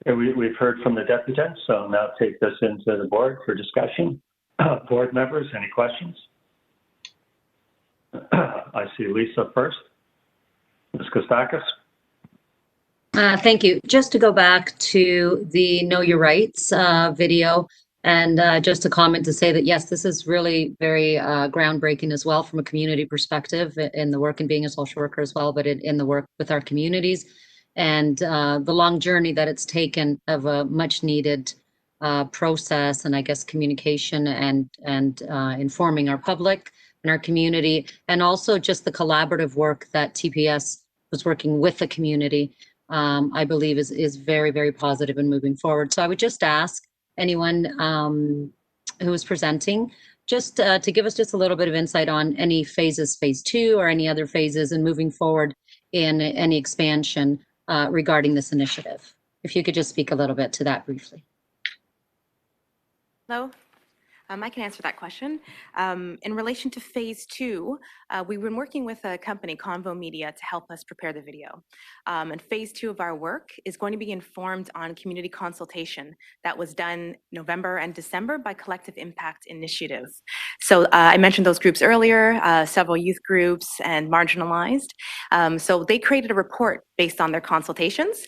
Okay, we've heard from the deputants, so now take this into the board for discussion. Board members, any questions? I see Lisa first. Ms. Kostakis. Thank you. Just to go back to the Know Your Rights video, and just a comment to say that, yes, this is really very groundbreaking as well from a community perspective in the work and being a social worker as well, but in the work with our communities and the long journey that it's taken of a much needed process and I guess communication and informing our public and our community, and also just the collaborative work that TPS was working with the community, I believe is very, very positive and moving forward. So I would just ask anyone who is presenting just to give us just a little bit of insight on any phases, phase 2 or any other phases and moving forward in any expansion regarding this initiative. If you could just speak a little bit to that briefly. Hello. I can answer that question. In relation to phase 2, we've been working with a company, Convo Media, to help us prepare the video. And phase 2 of our work is going to be informed on community consultation that was done November and December by Collective Impact Initiative. So I mentioned those groups earlier, several youth groups and marginalized. So they created a report based on their consultations,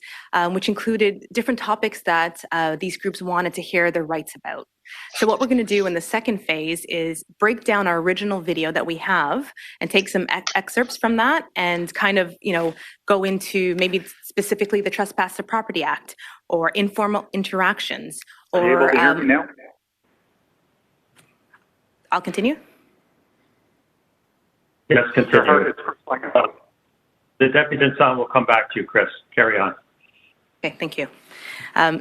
which included different topics that these groups wanted to hear their rights about. So what we're going to do in the second phase is break down our original video that we have and take some excerpts from that and kind of, go into maybe specifically the Trespass to Property Act or informal interactions. Or, are you able to hear me now? I'll continue. Yes, continue. The deputant son will come back to you, Chris. Carry on. Okay, thank you.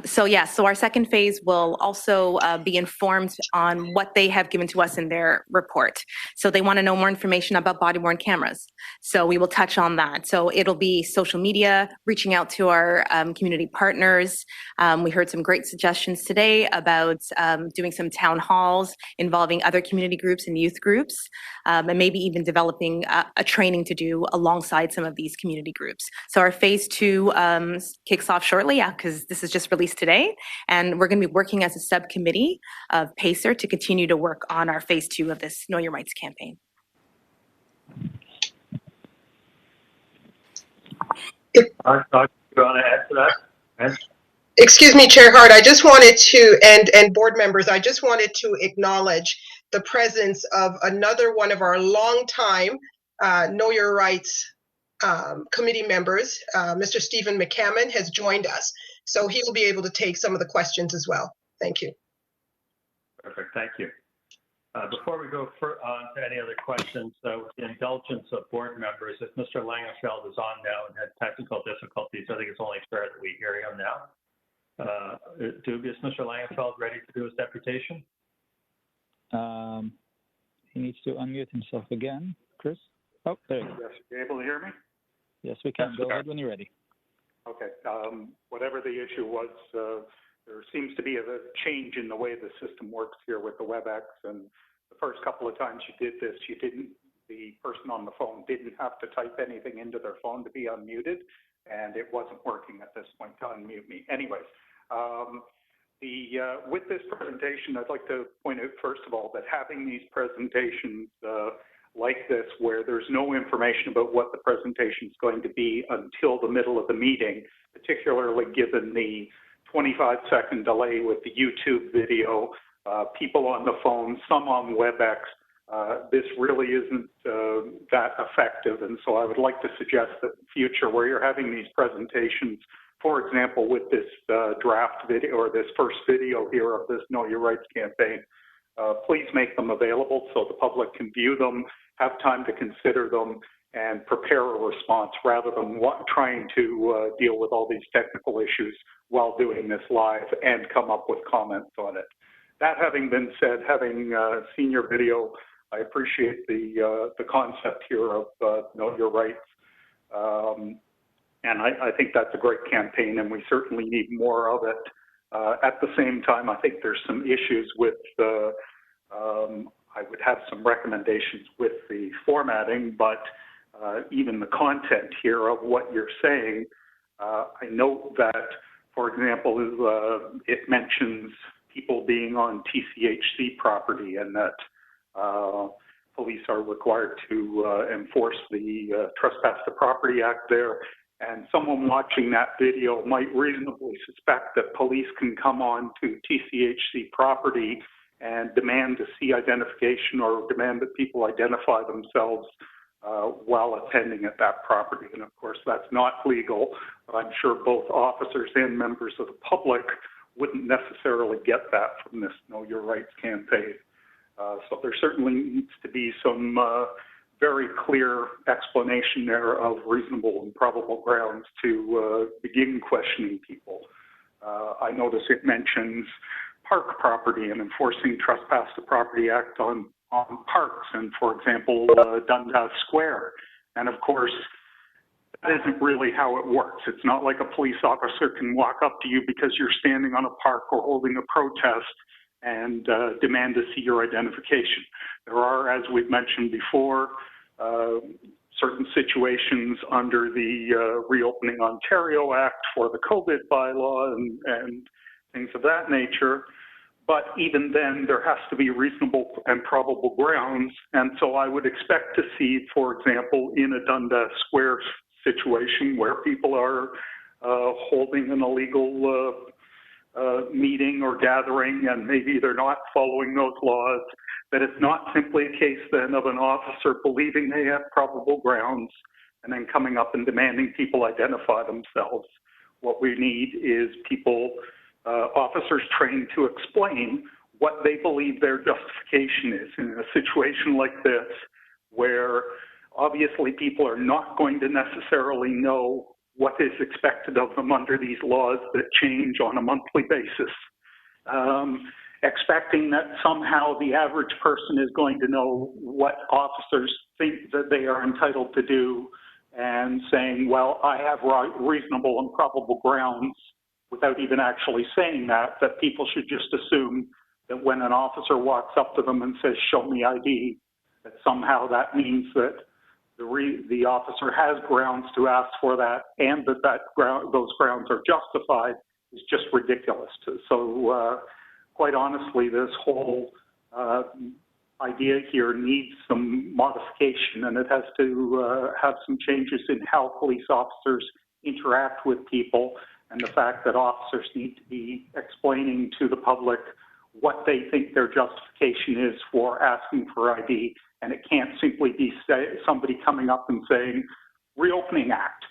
So our second phase will also be informed on what they have given to us in their report. So they want to know more information about body-worn cameras. So we will touch on that. So it'll be social media, reaching out to our community partners. We heard some great suggestions today about doing some town halls involving other community groups and youth groups, and maybe even developing a training to do alongside some of these community groups. So our phase 2 kicks off shortly, because this is just released today, and we're going to be working as a subcommittee of PACER to continue to work on our phase 2 of this Know Your Rights campaign. You want to add to that? Excuse me, Chair Hart, I just wanted to, and board members, I just wanted to acknowledge the presence of another one of our longtime Know Your Rights committee members. Mr. Stephen McCammon has joined us, so he will be able to take some of the questions as well. Thank you. Perfect, thank you. Before we go on to any other questions, with the indulgence of board members, if Mr. Langenfeld is on now and had technical difficulties, I think it's only fair that we hear him now. Is Mr. Langenfeld ready to do his deputation? He needs to unmute himself again. Chris? Oh, there you go. Yes, are you able to hear me? Yes, we can. Go ahead when you're ready. Okay. Whatever the issue was, there seems to be a change in the way the system works here with the WebEx. And the first couple of times you did this, the person on the phone didn't have to type anything into their phone to be unmuted, and it wasn't working at this point to unmute me. Anyways, with this presentation, I'd like to point out, first of all, that having these presentations like this, where there's no information about what the presentation is going to be until the middle of the meeting, particularly given the 25-second delay with the YouTube video, people on the phone, some on WebEx. This really isn't that effective, and so I would like to suggest that in the future, where you're having these presentations, for example, with this draft video or this first video here of this Know Your Rights campaign, please make them available so the public can view them, have time to consider them, and prepare a response rather than trying to deal with all these technical issues while doing this live and come up with comments on it. That having been said, having seen your video, I appreciate the concept here of Know Your Rights. And I think that's a great campaign, and we certainly need more of it. At the same time, I think there's some issues with I would have some recommendations with the formatting, but even the content here of what you're saying, I note that, for example, it mentions people being on TCHC property and that police are required to enforce the Trespass to Property Act there. And someone watching that video might reasonably suspect that police can come on to TCHC property and demand to see identification or demand that people identify themselves while attending at that property. And of course, that's not legal, but I'm sure both officers and members of the public wouldn't necessarily get that from this Know Your Rights campaign. So there certainly needs to be some very clear explanation there of reasonable and probable grounds to begin questioning people. I notice it mentions park property and enforcing Trespass to Property Act on parks and, for example, Dundas Square. And of course, that isn't really how it works. It's not like a police officer can walk up to you because you're standing on a park or holding a protest and demand to see your identification. There are, as we've mentioned before, certain situations under the Reopening Ontario Act for the COVID bylaw and things of that nature. But even then, there has to be reasonable and probable grounds. And so I would expect to see, for example, in a Dundas Square situation where people are holding an illegal meeting or gathering, and maybe they're not following those laws, that it's not simply a case then of an officer believing they have probable grounds and then coming up and demanding people identify themselves. What we need is people, officers trained to explain what they believe their justification is in a situation like this, where obviously people are not going to necessarily know what is expected of them under these laws that change on a monthly basis. Expecting that somehow the average person is going to know what officers think that they are entitled to do, and saying, well, I have reasonable and probable grounds, without even actually saying that people should just assume that when an officer walks up to them and says, show me ID, that somehow that means that the officer has grounds to ask for that, and that those grounds are justified, is just ridiculous. So quite honestly, this whole idea here needs some modification, and it has to have some changes in how police officers interact with people, and the fact that officers need to be explaining to the public what they think their justification is for asking for ID. And it can't simply be somebody coming up and saying, Reopening Act.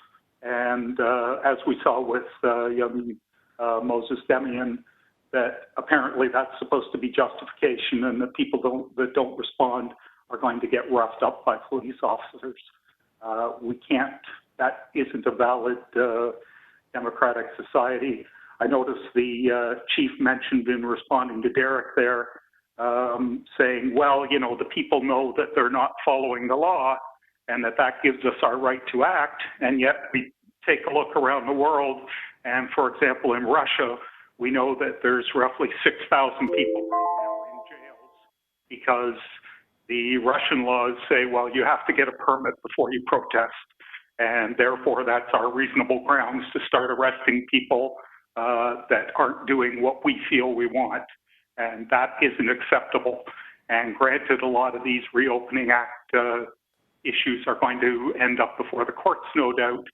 And as we saw with young Moses Demian, that apparently that's supposed to be justification, and the people that don't respond are going to get roughed up by police officers. We can't, that isn't a valid democratic society. I noticed the chief mentioned in responding to Derek there, saying, well, you know, the people know that they're not following the law and that gives us our right to act. And yet we take a look around the world, and for example, in Russia, we know that there's roughly 6,000 people right now in jails because the Russian laws say, well, you have to get a permit before you protest. And therefore, that's our reasonable grounds to start arresting people that aren't doing what we feel we want. And that isn't acceptable. And granted, a lot of these Reopening Act issues are going to end up before the courts, no doubt.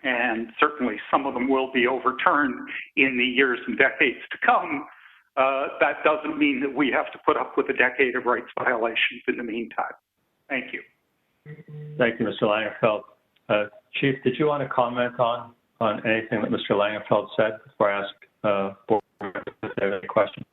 and certainly some of them will be overturned in the years and decades to come. That doesn't mean that we have to put up with a decade of rights violations in the meantime. Thank you. Thank you, Mr. Langenfeld. Chief, did you want to comment on anything that Mr. Langenfeld said before I ask board members if they have any questions?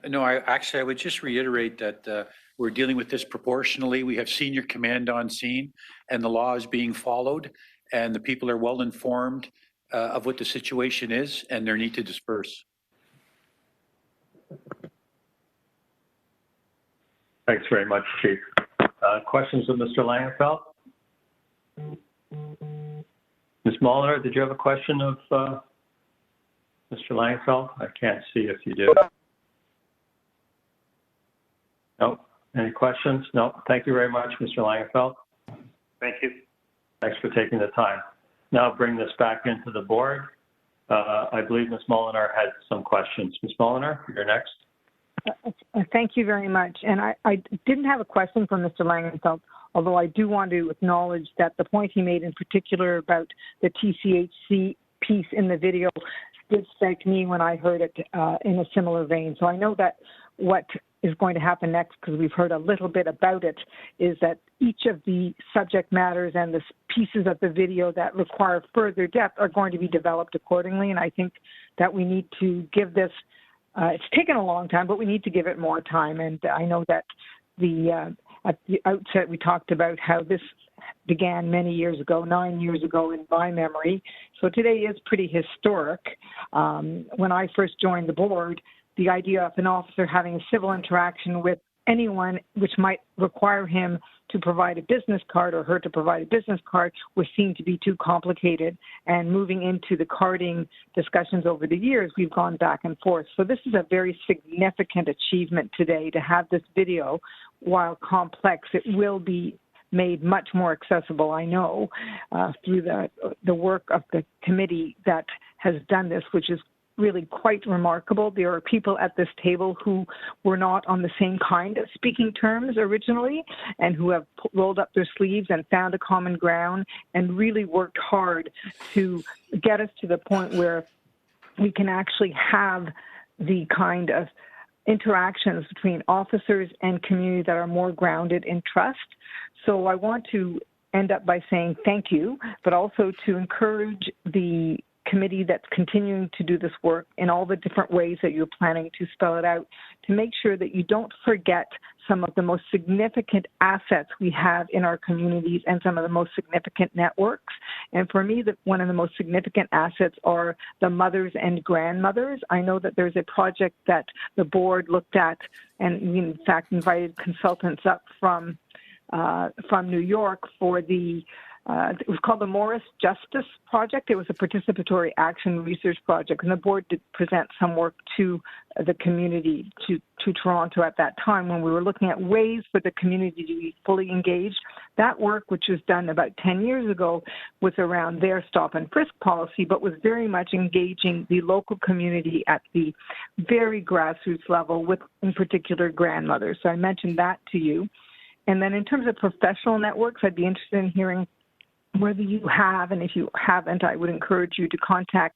No, I would just reiterate that we're dealing with this proportionally. We have senior command on scene, and the law is being followed, and the people are well informed of what the situation is and their need to disperse. Thanks very much, Chief. Questions of Mr. Langenfeld? Ms. Mulliner, did you have a question of Mr. Langenfeld? I can't see if you do. No. Any questions? No. Thank you very much, Mr. Langenfeld. Thank you. Thanks for taking the time. Now bring this back into the board. I believe Ms. Mulliner had some questions. Ms. Mulliner, you're next. Thank you very much. And I didn't have a question for Mr. Langenfeld, although I do want to acknowledge that the point he made in particular about the TCHC piece in the video did strike me when I heard it in a similar vein. So I know that what is going to happen next, because we've heard a little bit about it, is that each of the subject matters and the pieces of the video that require further depth are going to be developed accordingly. And I think that we need to give this, it's taken a long time, but we need to give it more time. And I know that at the outset, we talked about how this began many years ago, 9 years ago in my memory. So today is pretty historic. When I first joined the board, the idea of an officer having a civil interaction with anyone which might require him to provide a business card or her to provide a business card was seen to be too complicated. And moving into the carding discussions over the years, we've gone back and forth. So this is a very significant achievement today to have this video. While complex, it will be made much more accessible, I know, through the work of the committee that has done this, which is really quite remarkable. There are people at this table who were not on the same kind of speaking terms originally and who have rolled up their sleeves and found a common ground and really worked hard to get us to the point where we can actually have the kind of interactions between officers and community that are more grounded in trust. So I want to end up by saying thank you, but also to encourage the committee that's continuing to do this work in all the different ways that you're planning to spell it out, to make sure that you don't forget some of the most significant assets we have in our communities and some of the most significant networks. And for me, one of the most significant assets are the mothers and grandmothers. I know that there's a project that the board looked at, and we in fact invited consultants up from New York for the it was called the Morris Justice Project. It was a participatory action research project, and the board did present some work to the community, to Toronto at that time when we were looking at ways for the community to be fully engaged. That work, which was done about 10 years ago, was around their stop and frisk policy, but was very much engaging the local community at the very grassroots level with, in particular, grandmothers. So I mentioned that to you. And then in terms of professional networks, I'd be interested in hearing whether you have, and if you haven't, I would encourage you to contact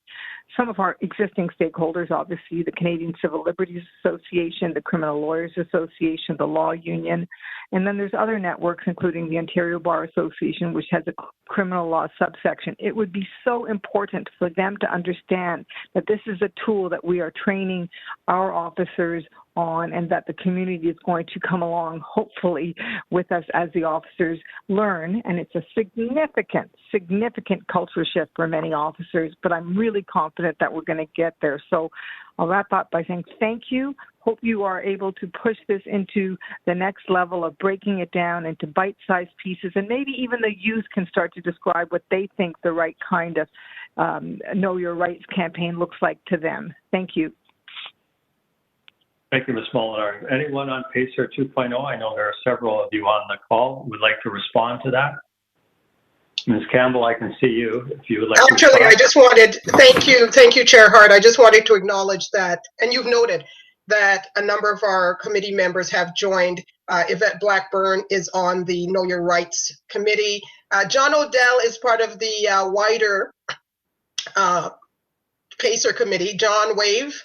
some of our existing stakeholders, obviously the Canadian Civil Liberties Association, the Criminal Lawyers Association, the Law Union, and then there's other networks, including the Ontario Bar Association, which has a criminal law subsection. It would be so important for them to understand that this is a tool that we are training our officers on, and that the community is going to come along, hopefully, with us as the officers learn. And it's a significant culture shift for many officers, but I'm really confident that we're going to get there. So I'll wrap up by saying thank you. Hope you are able to push this into the next level of breaking it down into bite-sized pieces, and maybe even the youth can start to describe what they think the right kind of Know Your Rights campaign looks like to them. Thank you. Thank you, Ms. Mulliner. Anyone on PACER 2.0? I know there are several of you on the call who would like to respond to that. Ms. Campbell, I can see you if you would like Actually, to respond. I just wanted, thank you, Chair Hart. I just wanted to acknowledge that, and you've noted that a number of our committee members have joined. Yvette Blackburn is on the Know Your Rights Committee. John Odell is part of the wider PACER committee. John, wave,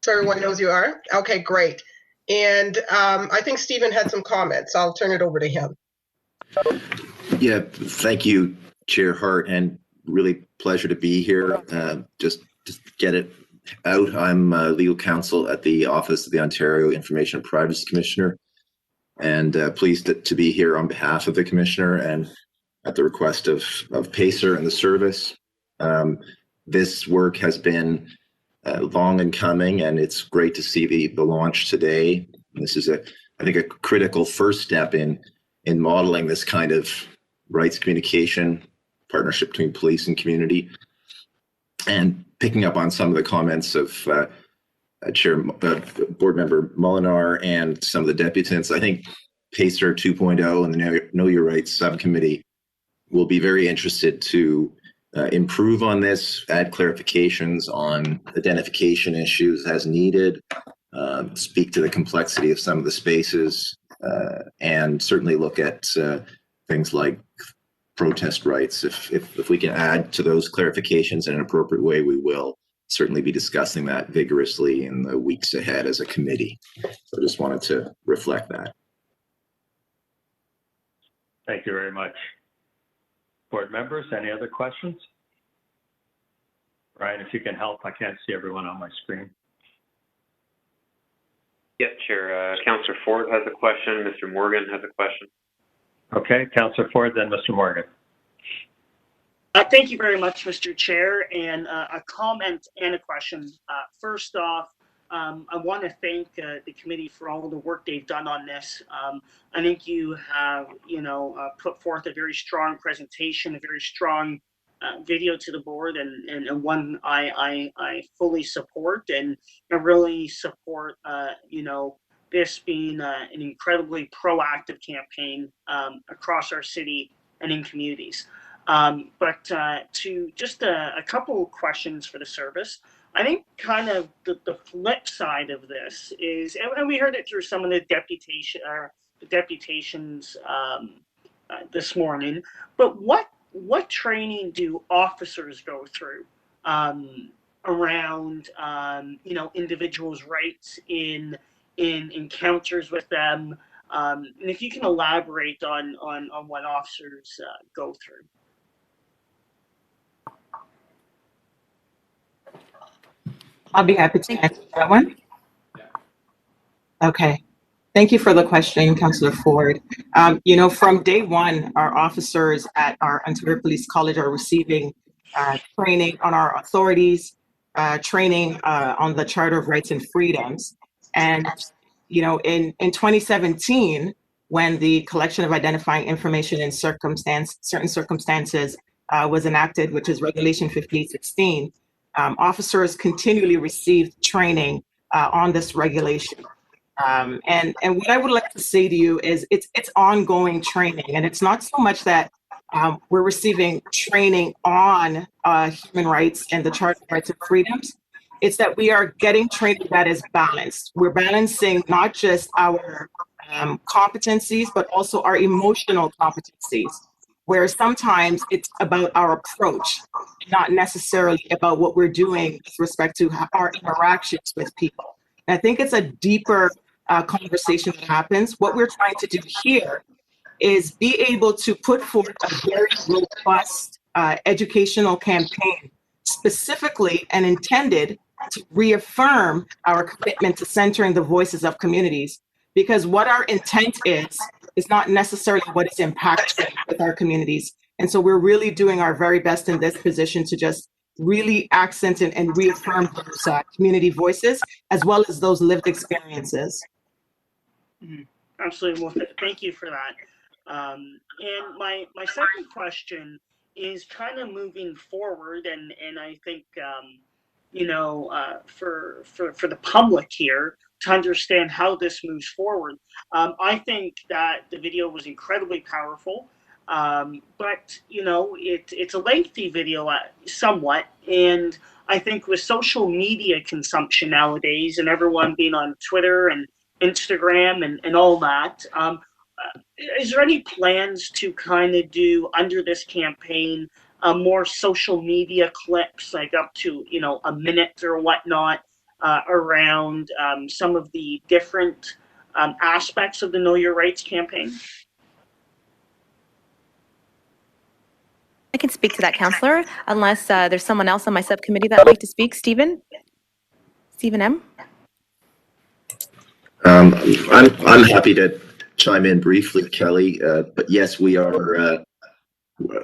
so everyone knows you are. Okay, great. And I think Stephen had some comments. I'll turn it over to him. Yeah, thank you, Chair Hart, and really pleasure to be here. Just to get it out, I'm legal counsel at the Office of the Ontario Information and Privacy Commissioner, and pleased to be here on behalf of the Commissioner and at the request of PACER and the service. This work has been long in coming, and it's great to see the launch today. This is I think a critical first step in modeling this kind of rights communication partnership between police and community. And picking up on some of the comments of Board Member Molinar and some of the deputants, I think PACER 2.0 and the Know Your Rights Subcommittee will be very interested to improve on this, add clarifications on identification issues as needed, speak to the complexity of some of the spaces, and certainly look at things like protest rights. If we can add to those clarifications in an appropriate way, we will certainly be discussing that vigorously in the weeks ahead as a committee. So I just wanted to reflect that. Thank you very much. Board members, any other questions? Ryan, if you can help, I can't see everyone on my screen. Yes, Chair. Councillor Ford has a question. Mr. Morgan has a question. Okay, Councillor Ford, then Mr. Morgan. Thank you very much, Mr. Chair, and a comment and a question. First off, I want to thank the committee for all the work they've done on this. I think you have, put forth a very strong presentation, a very strong video to the board, and one I fully support, and I really support, this being an incredibly proactive campaign across our city and in communities. But to just a couple of questions for the service. I think kind of the flip side of this is, and we heard it through some of the deputations this morning, but what training do officers go through around individuals' rights in encounters with them, and if you can elaborate on what officers go through. I'll be happy to answer that one. Okay. Thank you for the question, Councillor Ford. From day one, our officers at our Ontario Police College are receiving training on our authorities, training on the Charter of Rights and Freedoms. And, in 2017, when the collection of identifying information in certain circumstances was enacted, which is Regulation 5816, officers continually received training on this regulation. And what I would like to say to you is it's ongoing training, and it's not so much that we're receiving training on human rights and the Charter of Rights and Freedoms. It's that we are getting training that is balanced. We're balancing not just our competencies, but also our emotional competencies, where sometimes it's about our approach, not necessarily about what we're doing with respect to our interactions with people. And I think it's a deeper conversation that happens. What we're trying to do here is be able to put forth a very robust educational campaign, specifically and intended to reaffirm our commitment to centering the voices of communities. Because what our intent is not necessarily what is impactful with our communities. And so we're really doing our very best in this position to just really accent and reaffirm those community voices, as well as those lived experiences. Absolutely. Well, thank you for that. And my second question is kind of moving forward, and I think, for the public here to understand how this moves forward. I think that the video was incredibly powerful, but it's a lengthy video somewhat, and I think with social media consumption nowadays and everyone being on Twitter and Instagram and all that, is there any plans to kind of do under this campaign more social media clips, like up to a minute or whatnot, around some of the different aspects of the Know Your Rights campaign? I can speak to that, Councillor, unless there's someone else on my subcommittee that would like to speak. Stephen M. I'm happy to chime in briefly, Kelly. But yes, we are.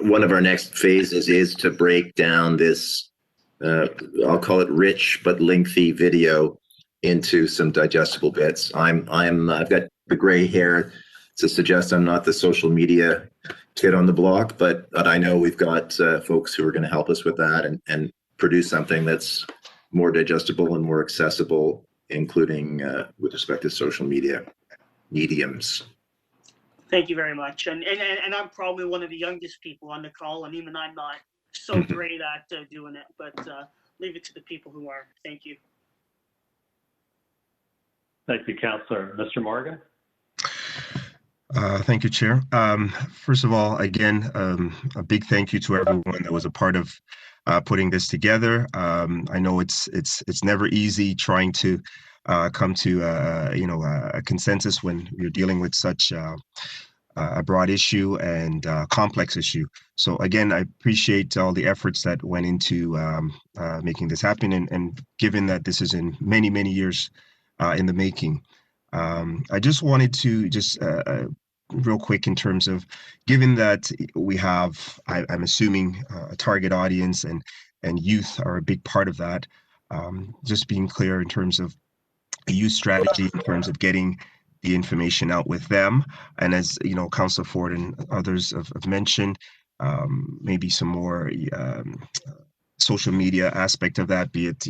One of our next phases is to break down this. I'll call it rich but lengthy video into some digestible bits. I've got the gray hair to suggest I'm not the social media kid on the block, but I know we've got folks who are going to help us with that and produce something that's more digestible and more accessible, including with respect to social media mediums. Thank you very much. And I'm probably one of the youngest people on the call, and even I'm not so great at doing it, but leave it to the people who are. Thank you. Thank you, Councillor. Mr. Morgan? Thank you, Chair. First of all, again, a big thank you to everyone that was a part of putting this together. I know it's never easy trying to come to a consensus when you're dealing with such a broad issue and complex issue. So again, I appreciate all the efforts that went into making this happen, and given that this is in many years in the making. I just wanted to real quick, in terms of, given that we have, I'm assuming, a target audience and youth are a big part of that, just being clear in terms of a youth strategy, in terms of getting the information out with them. And as you know, Councillor Ford and others have mentioned, maybe some more social media aspect of that, be it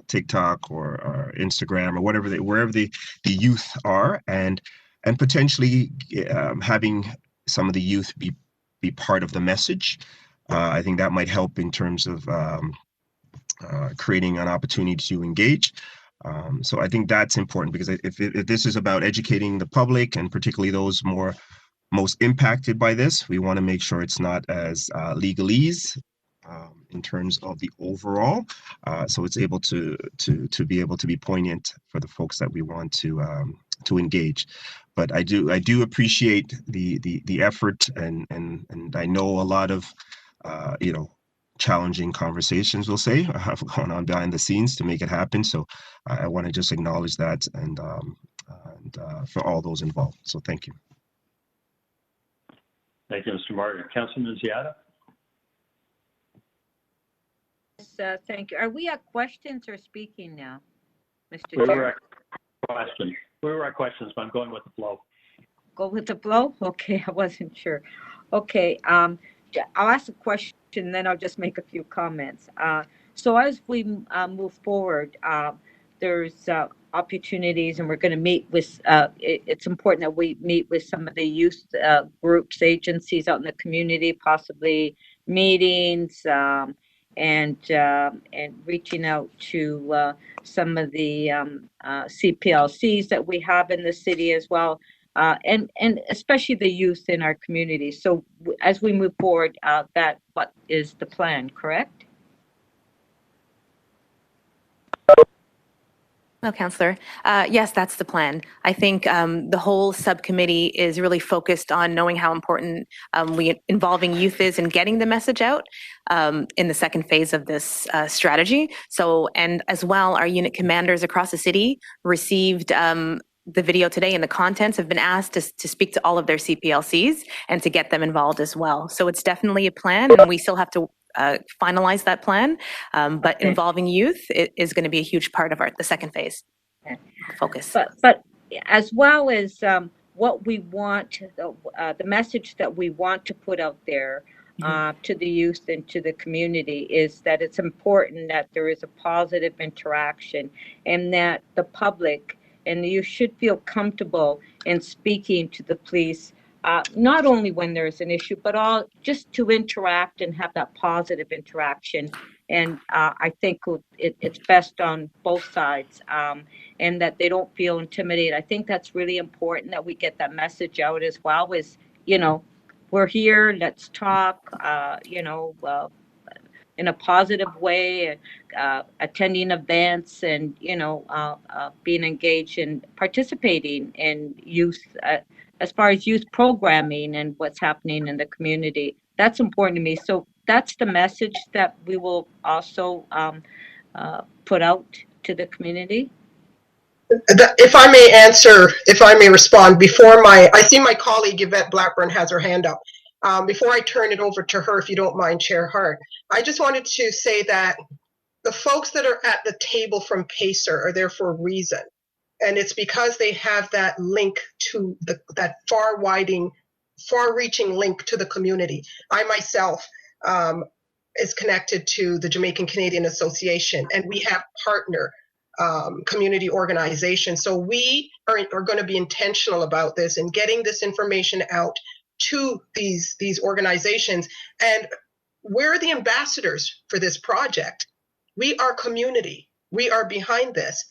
TikTok or Instagram or wherever the youth are, and potentially having some of the youth be part of the message. I think that might help in terms of creating an opportunity to engage. So I think that's important, because if this is about educating the public, and particularly those most impacted by this, we want to make sure it's not as legalese in terms of the overall, so it's able to be poignant for the folks that we want to engage. But I do appreciate the effort, and I know a lot of challenging conversations, we'll say, have gone on behind the scenes to make it happen. So I want to just acknowledge that, and for all those involved. So thank you. Thank you, Mr. Morgan. Councilman Ziada? Yes, thank you. Are we at questions or speaking now, Mr. We Chair? were at questions. We were at questions, but I'm going with the flow. Go with the flow? Okay, I wasn't sure. Okay, I'll ask a question, then I'll just make a few comments. So as we move forward, there's opportunities, and we're going to meet with, it's important that we meet with some of the youth groups, agencies out in the community, possibly meetings, and reaching out to some of the CPLCs that we have in the city as well, and especially the youth in our community. So as we move forward, what is the plan, correct? No, Councillor. Yes, that's the plan. I think the whole subcommittee is really focused on knowing how important involving youth is in getting the message out in the second phase of this strategy. So, and as well, our unit commanders across the city received the video today, and the contents have been asked to speak to all of their CPLCs and to get them involved as well. So it's definitely a plan, and we still have to finalize that plan, but involving youth is going to be a huge part of the second phase focus. But as well as what we want, the message that we want to put out there to the youth and to the community is that it's important that there is a positive interaction, and that the public and you should feel comfortable in speaking to the police, not only when there's an issue, but just to interact and have that positive interaction. And I think it's best on both sides, and that they don't feel intimidated. I think that's really important that we get that message out as well, is, we're here, let's talk, in a positive way, attending events and, being engaged and participating in youth, as far as youth programming and what's happening in the community. That's important to me. So that's the message that we will also put out to the community. If I may respond, I see my colleague Yvette Blackburn has her hand up. Before I turn it over to her, if you don't mind, Chair Hart, I just wanted to say that the folks that are at the table from PACER are there for a reason. And it's because they have that link to that far-reaching link to the community. I myself is connected to the Jamaican Canadian Association, and we have partner community organizations. So we are going to be intentional about this and getting this information out to these organizations. And we're the ambassadors for this project. We are community. We are behind this.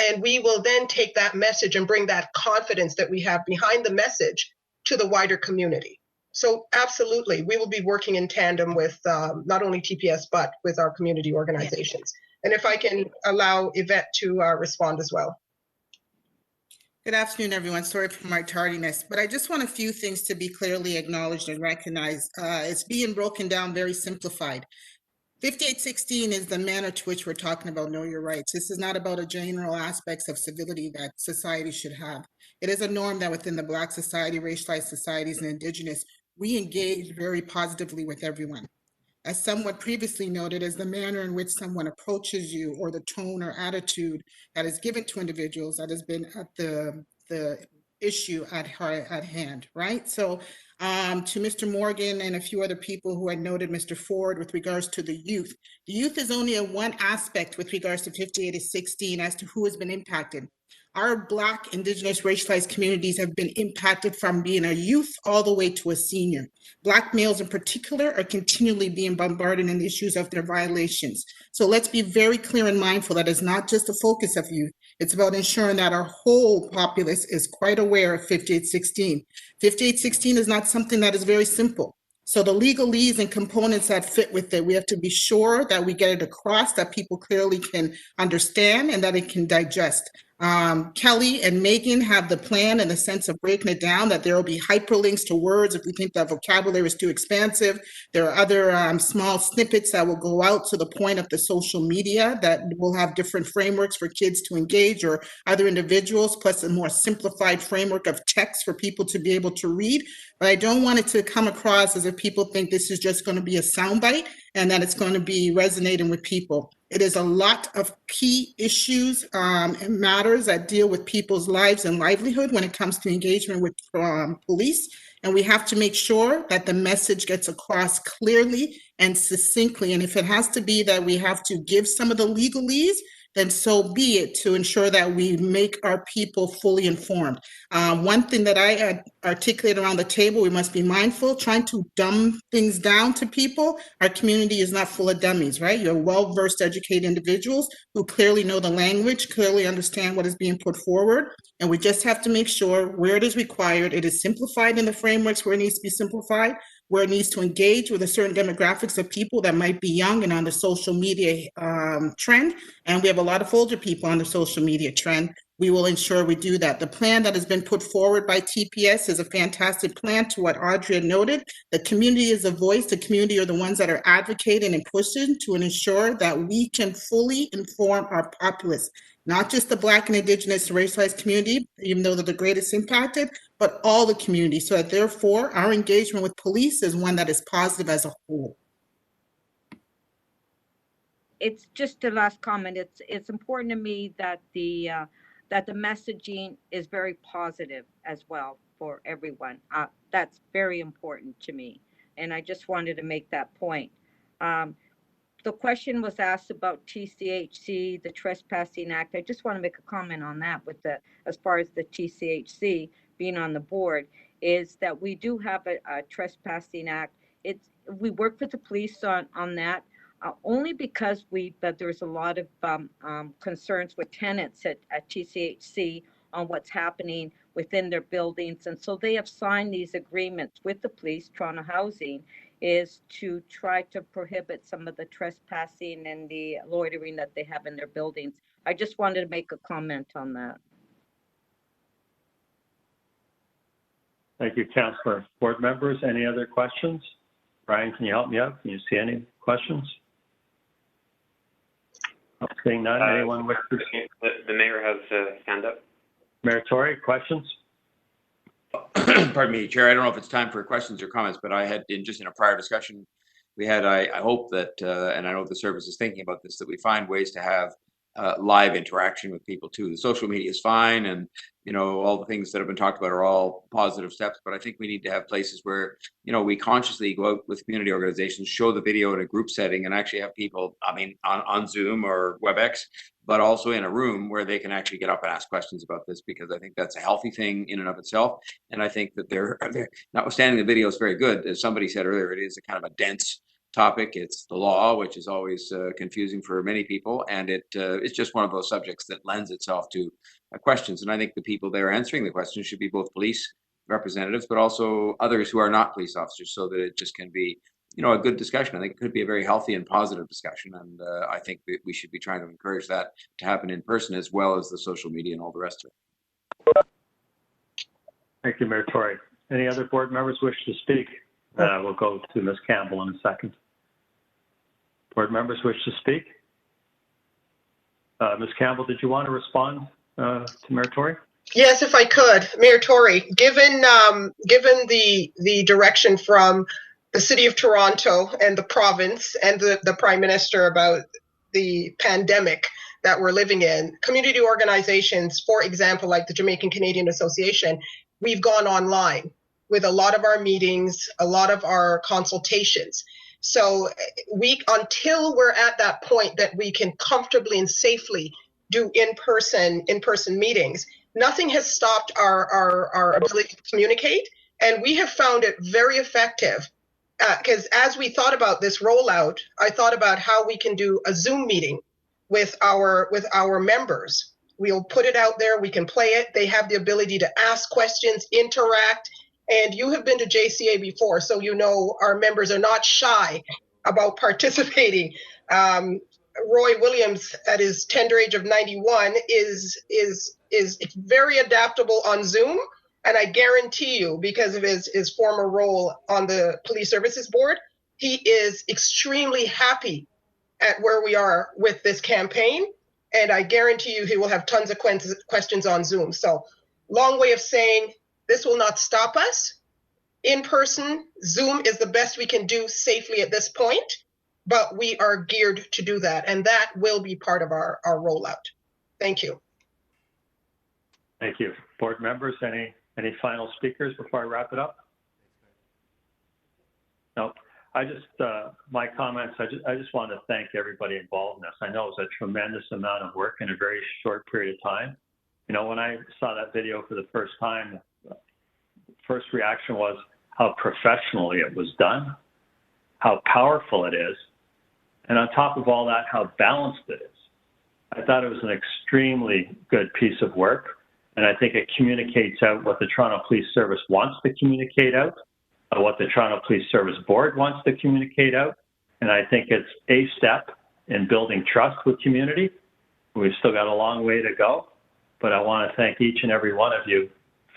And we will then take that message and bring that confidence that we have behind the message to the wider community. So absolutely, we will be working in tandem with not only TPS, but with our community organizations. And if I can allow Yvette to respond as well. Good afternoon, everyone. Sorry for my tardiness, but I just want a few things to be clearly acknowledged and recognized. It's being broken down very simplified. 5816 is the manner to which we're talking about know your rights. This is not about a general aspects of civility that society should have. It is a norm that within the Black society, racialized societies, and Indigenous, we engage very positively with everyone. As someone previously noted, is the manner in which someone approaches you or the tone or attitude that is given to individuals that has been at the issue at hand, right? So to Mr. Morgan and a few other people who had noted Mr. Ford with regards to the youth is only a one aspect with regards to 5816 as to who has been impacted. Our Black, Indigenous, racialized communities have been impacted from being a youth all the way to a senior. Black males in particular are continually being bombarded in issues of their violations. So let's be very clear and mindful that it's not just the focus of youth. It's about ensuring that our whole populace is quite aware of 5816. 5816 is not something that is very simple. So the legalese and components that fit with it, we have to be sure that we get it across, that people clearly can understand and that it can digest. Kelly and Megan have the plan in the sense of breaking it down, that there will be hyperlinks to words if we think that vocabulary is too expansive. There are other small snippets that will go out to the point of the social media that will have different frameworks for kids to engage or other individuals, plus a more simplified framework of text for people to be able to read. But I don't want it to come across as if people think this is just going to be a soundbite and that it's going to be resonating with people. It is a lot of key issues and matters that deal with people's lives and livelihood when it comes to engagement with police. And we have to make sure that the message gets across clearly and succinctly. And if it has to be that we have to give some of the legalese, then so be it, to ensure that we make our people fully informed. One thing that I articulate around the table, we must be mindful, trying to dumb things down to people. Our community is not full of dummies, right? You're well-versed, educated individuals who clearly know the language, clearly understand what is being put forward. And we just have to make sure where it is required, it is simplified in the frameworks where it needs to be simplified, where it needs to engage with a certain demographics of people that might be young and on the social media trend. And we have a lot of older people on the social media trend. We will ensure we do that. The plan that has been put forward by TPS is a fantastic plan, to what Audrey had noted. The community is a voice. The community are the ones that are advocating and pushing to ensure that we can fully inform our populace, not just the Black and Indigenous racialized community, even though they're the greatest impacted, but all the community, so that therefore our engagement with police is one that is positive as a whole. It's just a last comment. It's important to me that the messaging is very positive as well for everyone. That's very important to me, and I just wanted to make that point. The question was asked about TCHC, the Trespassing Act. I just want to make a comment on that with as far as the TCHC being on the board, is that we do have a Trespassing Act. We work with the police on that. only because that there's a lot of concerns with tenants at TCHC on what's happening within their buildings. And so they have signed these agreements with the police, Toronto Housing, is to try to prohibit some of the trespassing and the loitering that they have in their buildings. I just wanted to make a comment on that. Thank you, Councillor. Board members, any other questions? Brian, can you help me out? Can you see any questions? Seeing none, anyone wish to speak? The mayor has a hand up. Mayor Tory, questions? Pardon me, Chair. I don't know if it's time for questions or comments, but I had in a prior discussion we had, I hope that, and I know the service is thinking about this, that we find ways to have live interaction with people too. The social media is fine, and all the things that have been talked about are all positive steps, but I think we need to have places where we consciously go out with community organizations, show the video in a group setting, and actually have people, on Zoom or WebEx, but also in a room where they can actually get up and ask questions about this, because I think that's a healthy thing in and of itself. And I think that they're notwithstanding the video is very good, as somebody said earlier, it is a kind of a dense topic. It's the law, which is always confusing for many people, and it's just one of those subjects that lends itself to questions. And I think the people there answering the questions should be both police representatives, but also others who are not police officers, so that it just can be a good discussion. I think it could be a very healthy and positive discussion, and I think that we should be trying to encourage that to happen in person, as well as the social media and all the rest of it. Thank you, Mayor Tory. Any other board members wish to speak? We'll go to Ms. Campbell in a second. Board members wish to speak? Ms. Campbell, did you want to respond to Mayor Tory? Yes, if I could. Mayor Tory, given the direction from the City of Toronto and the province and the Prime Minister about the pandemic that we're living in, community organizations, for example, like the Jamaican Canadian Association, we've gone online with a lot of our meetings, a lot of our consultations. So until we're at that point that we can comfortably and safely do in-person meetings, nothing has stopped our ability to communicate. And we have found it very effective, because as we thought about this rollout, I thought about how we can do a Zoom meeting with our members. We'll put it out there, we can play it. They have the ability to ask questions, interact. And you have been to JCA before, so our members are not shy about participating. Roy Williams, at his tender age of 91, is very adaptable on Zoom, and I guarantee you, because of his former role on the Police Services Board, he is extremely happy at where we are with this campaign, and I guarantee you he will have tons of questions on Zoom. So, long way of saying, this will not stop us. In person, Zoom is the best we can do safely at this point, but we are geared to do that, and that will be part of our rollout. Thank you. Thank you. Board members, any final speakers before I wrap it up? No. My comments, I just want to thank everybody involved in this. I know it was a tremendous amount of work in a very short period of time. When I saw that video for the first time, first reaction was how professionally it was done, how powerful it is, and on top of all that, how balanced it is. I thought it was an extremely good piece of work, and I think it communicates out what the Toronto Police Service wants to communicate out, what the Toronto Police Service Board wants to communicate out, and I think it's a step in building trust with community. We've still got a long way to go, but I want to thank each and every one of you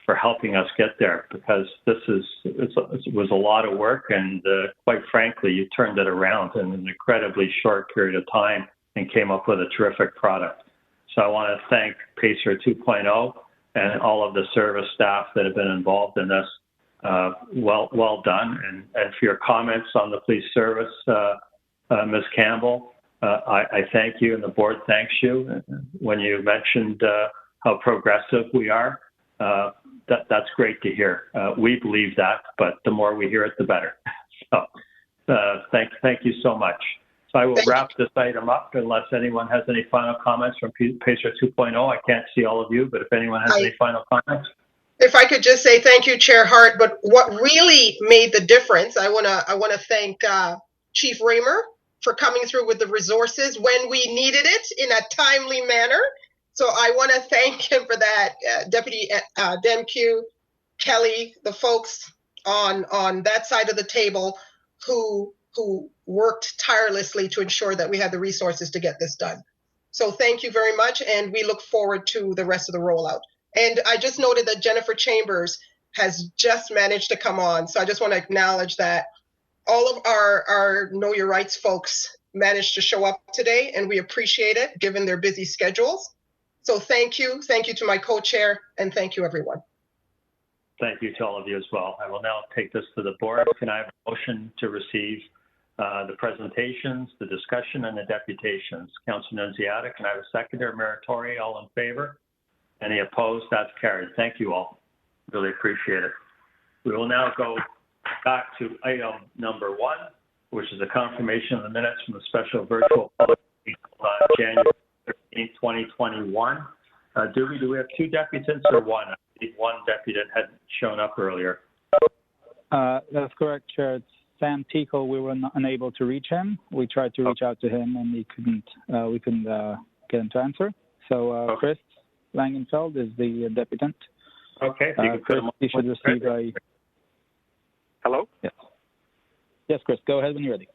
for helping us get there, because it was a lot of work, and quite frankly, you turned it around in an incredibly short period of time and came up with a terrific product. So I want to thank PACER 2.0 and all of the service staff that have been involved in this. Well done, and for your comments on the police service, Ms. Campbell, I thank you, and the board thanks you. When you mentioned how progressive we are, that's great to hear. We believe that, but the more we hear it, the better. So thank you so much. So I will wrap this item up unless anyone has any final comments from PACER 2.0. I can't see all of you, but if anyone has any final comments. If I could just say thank you, Chair Hart, but what really made the difference, I want to thank Chief Raymer for coming through with the resources when we needed it in a timely manner. So I want to thank him for that, Deputy Demkiw, Kelly, the folks on that side of the table who worked tirelessly to ensure that we had the resources to get this done. So thank you very much, and we look forward to the rest of the rollout. And I just noted that Jennifer Chambers has just managed to come on. So I just want to acknowledge that all of our Know Your Rights folks managed to show up today, and we appreciate it given their busy schedules. So thank you. Thank you to my co-chair, and thank you, everyone. Thank you to all of you as well. I will now take this to the board. Can I have a motion to receive the presentations, the discussion, and the deputations? Councilor Nunziata, can I have a seconder? Meritori, all in favor? Any opposed? That's carried. Thank you all. Really appreciate it. We will now go back to item number 1, which is a confirmation of the minutes from the special virtual public meeting on January 13, 2021. Do we have 2 deputants or 1? I think 1 deputant hadn't shown up earlier. That's correct, Chair. It's Sam Tico. We were unable to reach him. We tried to reach out to him, and we couldn't get him to answer. So Chris Langenfeld is the deputant. Okay. Chris, you should receive a... Hello? Yes. Yes, Chris, go ahead when you're ready.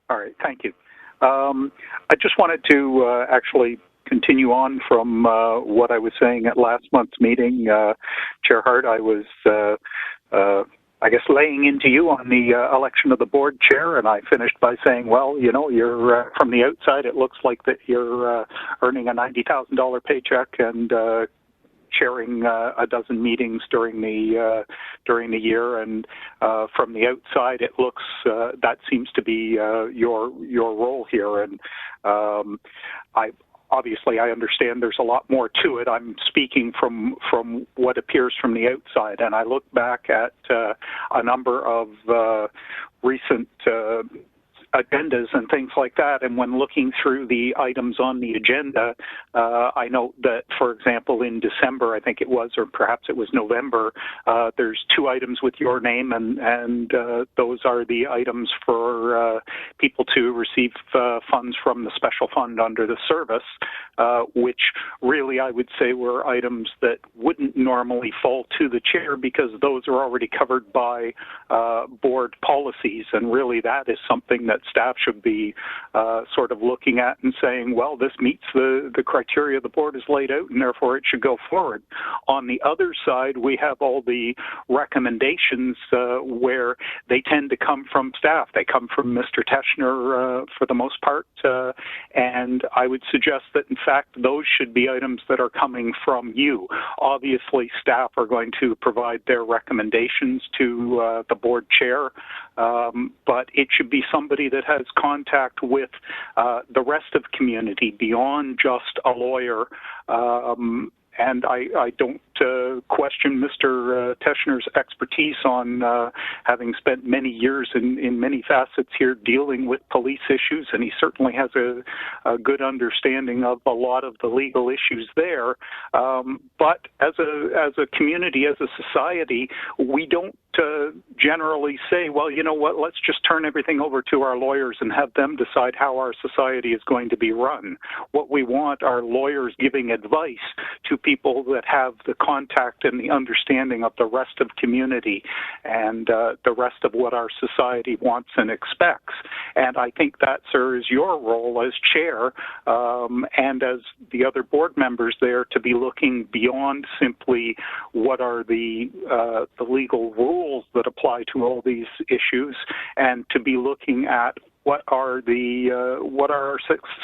All right, thank you. I just wanted to actually continue on from what I was saying at last month's meeting. Chair Hart, I was, I guess, laying into you on the election of the board chair, and I finished by saying, well, you know, you're from the outside, it looks like that you're earning a $90,000 paycheck and chairing a dozen meetings during the year, and from the outside, it looks that seems to be your role here. And obviously, I understand there's a lot more to it. I'm speaking from what appears from the outside, and I look back at a number of recent agendas and things like that, and when looking through the items on the agenda, I note that, for example, in December, I think it was, or perhaps it was November, there's 2 items with your name, and those are the items for people to receive funds from the special fund under the service, which really I would say were items that wouldn't normally fall to the chair because those are already covered by board policies, and really that is something that staff should be sort of looking at and saying, well, this meets the criteria the board has laid out, and therefore it should go forward. On the other side, we have all the recommendations where they tend to come from staff. They come from Mr. Teschner for the most part, and I would suggest that, in fact, those should be items that are coming from you. Obviously, staff are going to provide their recommendations to the board chair, but it should be somebody that has contact with the rest of community beyond just a lawyer. And I don't question Mr. Teschner's expertise on having spent many years in many facets here dealing with police issues, and he certainly has a good understanding of a lot of the legal issues there. But as a community, as a society, we don't generally say, well, you know what, let's just turn everything over to our lawyers and have them decide how our society is going to be run. What we want are lawyers giving advice to people that have the contact and the understanding of the rest of community and the rest of what our society wants and expects. And I think that, sir, is your role as chair and as the other board members there to be looking beyond simply what are the legal rules that apply to all these issues, and to be looking at what are our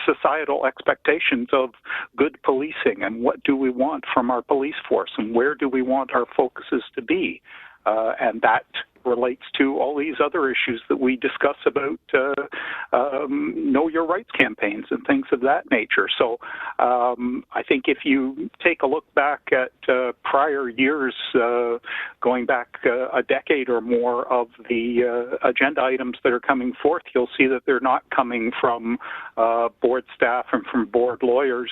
societal expectations of good policing, and what do we want from our police force, and where do we want our focuses to be, and that relates to all these other issues that we discuss about know your rights campaigns and things of that nature. So I think if you take a look back at prior years, going back a decade or more of the agenda items that are coming forth, you'll see that they're not coming from board staff and from board lawyers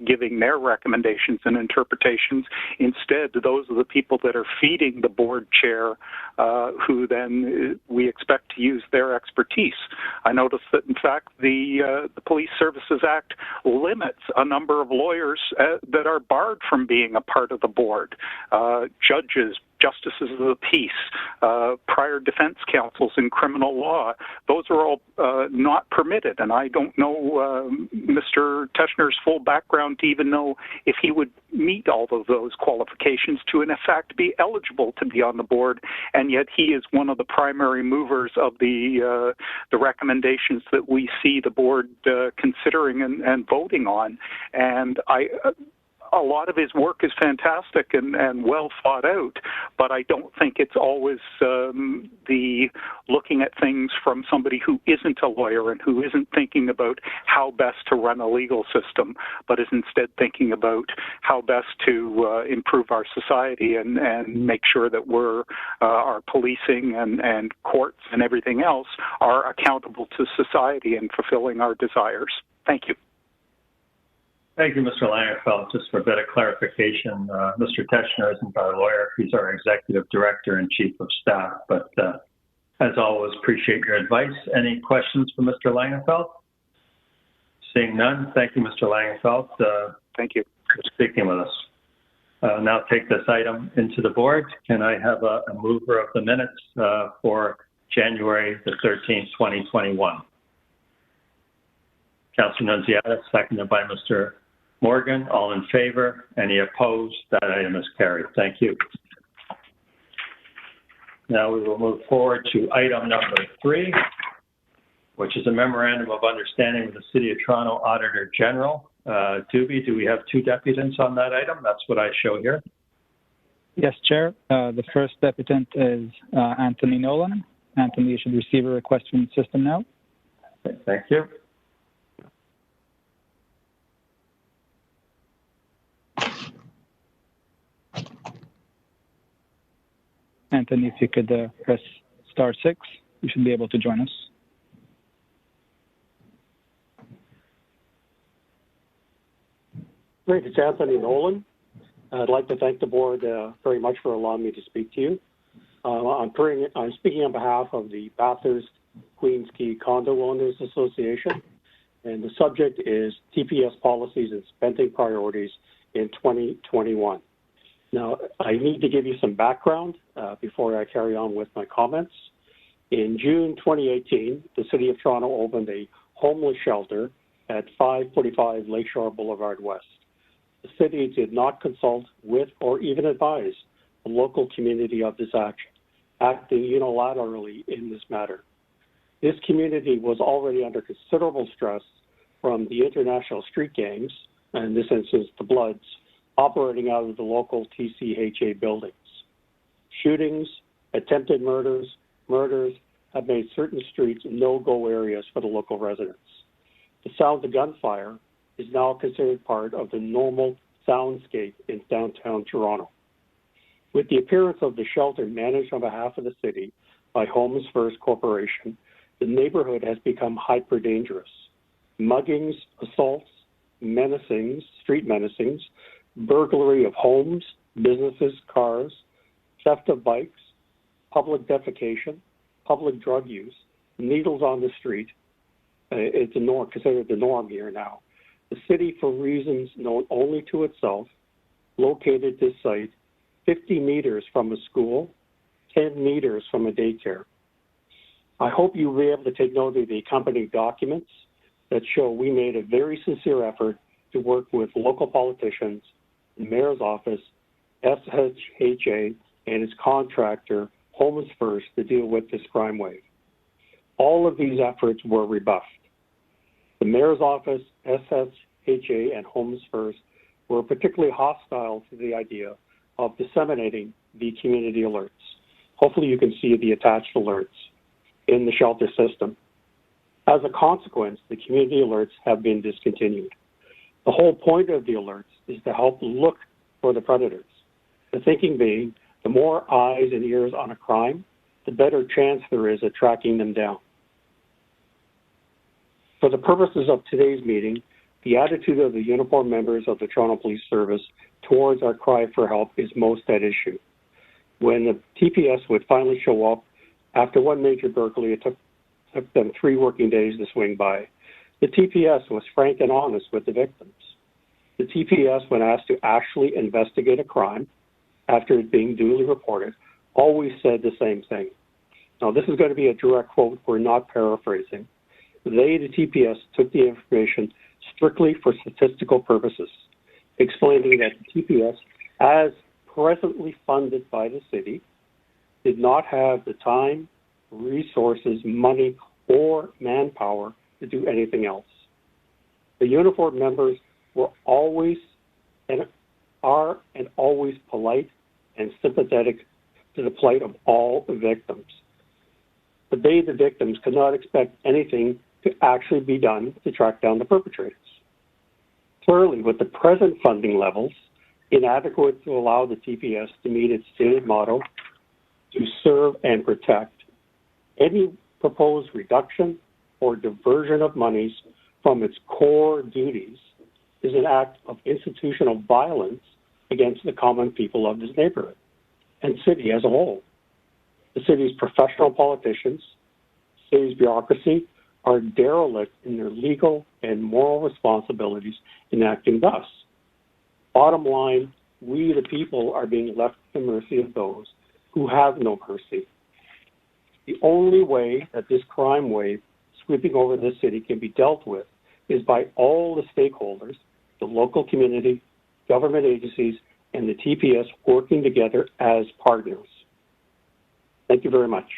giving their recommendations and interpretations. Instead, those are the people that are feeding the board chair who then we expect to use their expertise. I noticed that, in fact, the Police Services Act limits a number of lawyers that are barred from being a part of the board. Judges, justices of the peace, prior defense counsels in criminal law, those are all not permitted. And I don't know Mr. Teschner's full background to even know if he would meet all of those qualifications to, in fact, be eligible to be on the board. And yet he is one of the primary movers of the recommendations that we see the board considering and voting on. And a lot of his work is fantastic and well thought out, but I don't think it's always the looking at things from somebody who isn't a lawyer and who isn't thinking about how best to run a legal system, but is instead thinking about how best to improve our society and make sure that our policing and courts and everything else are accountable to society and fulfilling our desires. Thank you. Thank you, Mr. Langenfeld. Just for a bit of clarification, Mr. Teschner isn't our lawyer. He's our executive director and chief of staff. But as always, appreciate your advice. Any questions for Mr. Langenfeld? Seeing none, thank you, Mr. Langenfeld. Thank you for speaking with us. Now take this item into the board. Can I have a mover of the minutes for January the 13th, 2021? Councilor Nunziata, seconded by Mr. Morgan. All in favor? Any opposed? That item is carried. Thank you. Now we will move forward to item number 3, which is a memorandum of understanding with the City of Toronto Auditor General. Doobie, do we have 2 deputants on that item? That's what I show here. Yes, Chair. The first deputant is Anthony Nolan. Anthony, you should receive a request from the system now. Okay, thank you. Anthony, if you could press *6, you should be able to join us. Great, it's Anthony Nolan. I'd like to thank the board very much for allowing me to speak to you. I'm speaking on behalf of the Bathurst Queens Quay Condo Owners Association, and the subject is TPS policies and spending priorities in 2021. Now, I need to give you some background before I carry on with my comments. In June 2018, the City of Toronto opened a homeless shelter at 545 Lakeshore Boulevard West. The city did not consult with or even advise the local community of this action, acting unilaterally in this matter. This community was already under considerable stress from the international street gangs, and in this instance, the Bloods, operating out of the local TCHA buildings. Shootings, attempted murders have made certain streets no-go areas for the local residents. The sound of gunfire is now considered part of the normal soundscape in downtown Toronto. With the appearance of the shelter managed on behalf of the city by Homes First Corporation, the neighborhood has become hyper-dangerous. Muggings, assaults, street menacings, burglary of homes, businesses, cars, theft of bikes, public defecation, public drug use, needles on the street. It's considered the norm here now. The city, for reasons known only to itself, located this site 50 meters from a school, 10 meters from a daycare. I hope you'll be able to take note of the accompanying documents that show we made a very sincere effort to work with local politicians, the mayor's office, SHHA, and its contractor, Homes First, to deal with this crime wave. All of these efforts were rebuffed. The mayor's office, SHHA, and Homes First were particularly hostile to the idea of disseminating the community alerts. Hopefully you can see the attached alerts in the shelter system. As a consequence, the community alerts have been discontinued. The whole point of the alerts is to help look for the predators. The thinking being, the more eyes and ears on a crime, the better chance there is at tracking them down. For the purposes of today's meeting, the attitude of the uniformed members of the Toronto Police Service towards our cry for help is most at issue. when the TPS would finally show up after one major burglary, it took them 3 working days to swing by. The TPS was frank and honest with the victims. The TPS, when asked to actually investigate a crime after it being duly reported, always said the same thing. Now, this is going to be a direct quote. We're not paraphrasing. They, the TPS, took the information strictly for statistical purposes, explaining that the TPS, as presently funded by the city, did not have the time, resources, money, or manpower to do anything else. The uniformed members were always and are and always polite and sympathetic to the plight of all victims. But they, the victims, could not expect anything to actually be done to track down the perpetrators. Clearly, with the present funding levels, inadequate to allow the TPS to meet its stated motto, to serve and protect, any proposed reduction or diversion of monies from its core duties is an act of institutional violence against the common people of this neighborhood and city as a whole. The city's professional politicians, city's bureaucracy, are derelict in their legal and moral responsibilities in acting thus. Bottom line, we the people are being left to the mercy of those who have no mercy. The only way that this crime wave sweeping over this city can be dealt with is by all the stakeholders, the local community, government agencies, and the TPS working together as partners. Thank you very much.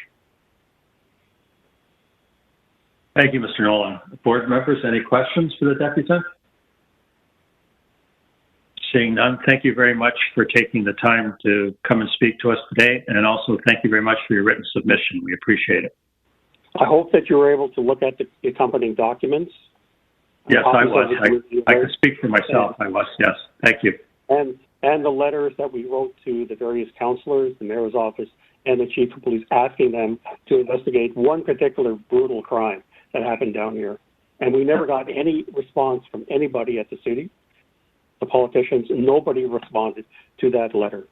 Thank you, Mr. Nolan. Board members, any questions for the deputant? Seeing none, thank you very much for taking the time to come and speak to us today, and also thank you very much for your written submission. We appreciate it. I hope that you were able to look at the accompanying documents. Yes, I was. I can speak for myself. I was, yes. Thank you. And the letters that we wrote to the various councillors, the mayor's office, and the chief of police, asking them to investigate one particular brutal crime that happened down here. And we never got any response from anybody at the city, the politicians. Nobody responded to that letter.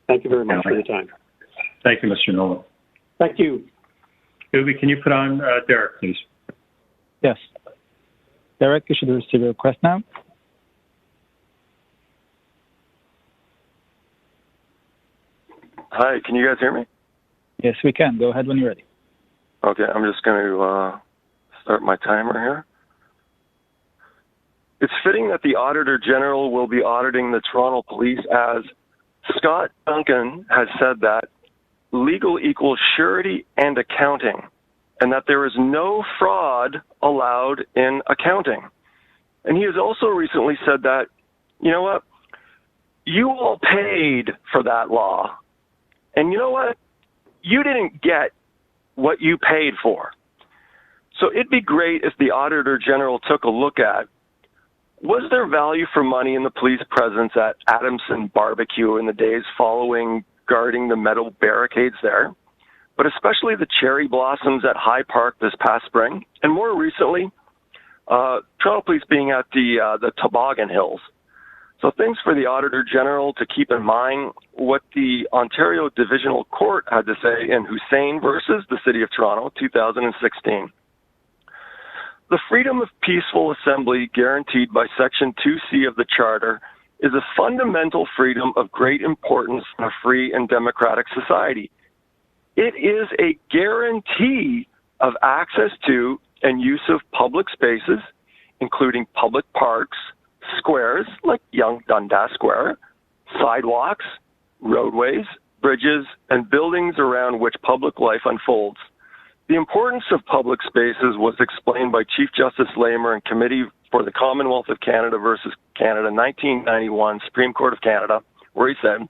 Thank you very much for your time. Thank you, Mr. Nolan. Thank you. Ubi, can you put on Derek, please? Yes. Derek, you should receive a request now. Hi, can you guys hear me? Yes, we can. Go ahead when you're ready. Okay, I'm just going to start my timer here. It's fitting that the Auditor General will be auditing the Toronto Police, as Scott Duncan has said that legal equals surety and accounting, and that there is no fraud allowed in accounting. And he has also recently said that, you know what, you all paid for that law. And you know what? You didn't get what you paid for. So it'd be great if the Auditor General took a look at, was there value for money in the police presence at Adamson Barbecue in the days following guarding the metal barricades there, but especially the cherry blossoms at High Park this past spring, and more recently, Toronto Police being at the Toboggan Hills. So things for the Auditor General to keep in mind what the Ontario Divisional Court had to say in Hussein versus the City of Toronto, 2016. The freedom of peaceful assembly guaranteed by Section 2C of the Charter is a fundamental freedom of great importance in a free and democratic society. It is a guarantee of access to and use of public spaces, including public parks, squares like Young Dundas Square, sidewalks, roadways, bridges, and buildings around which public life unfolds. The importance of public spaces was explained by Chief Justice Lamer in Committee for the Commonwealth of Canada versus Canada, 1991, Supreme Court of Canada, where he said,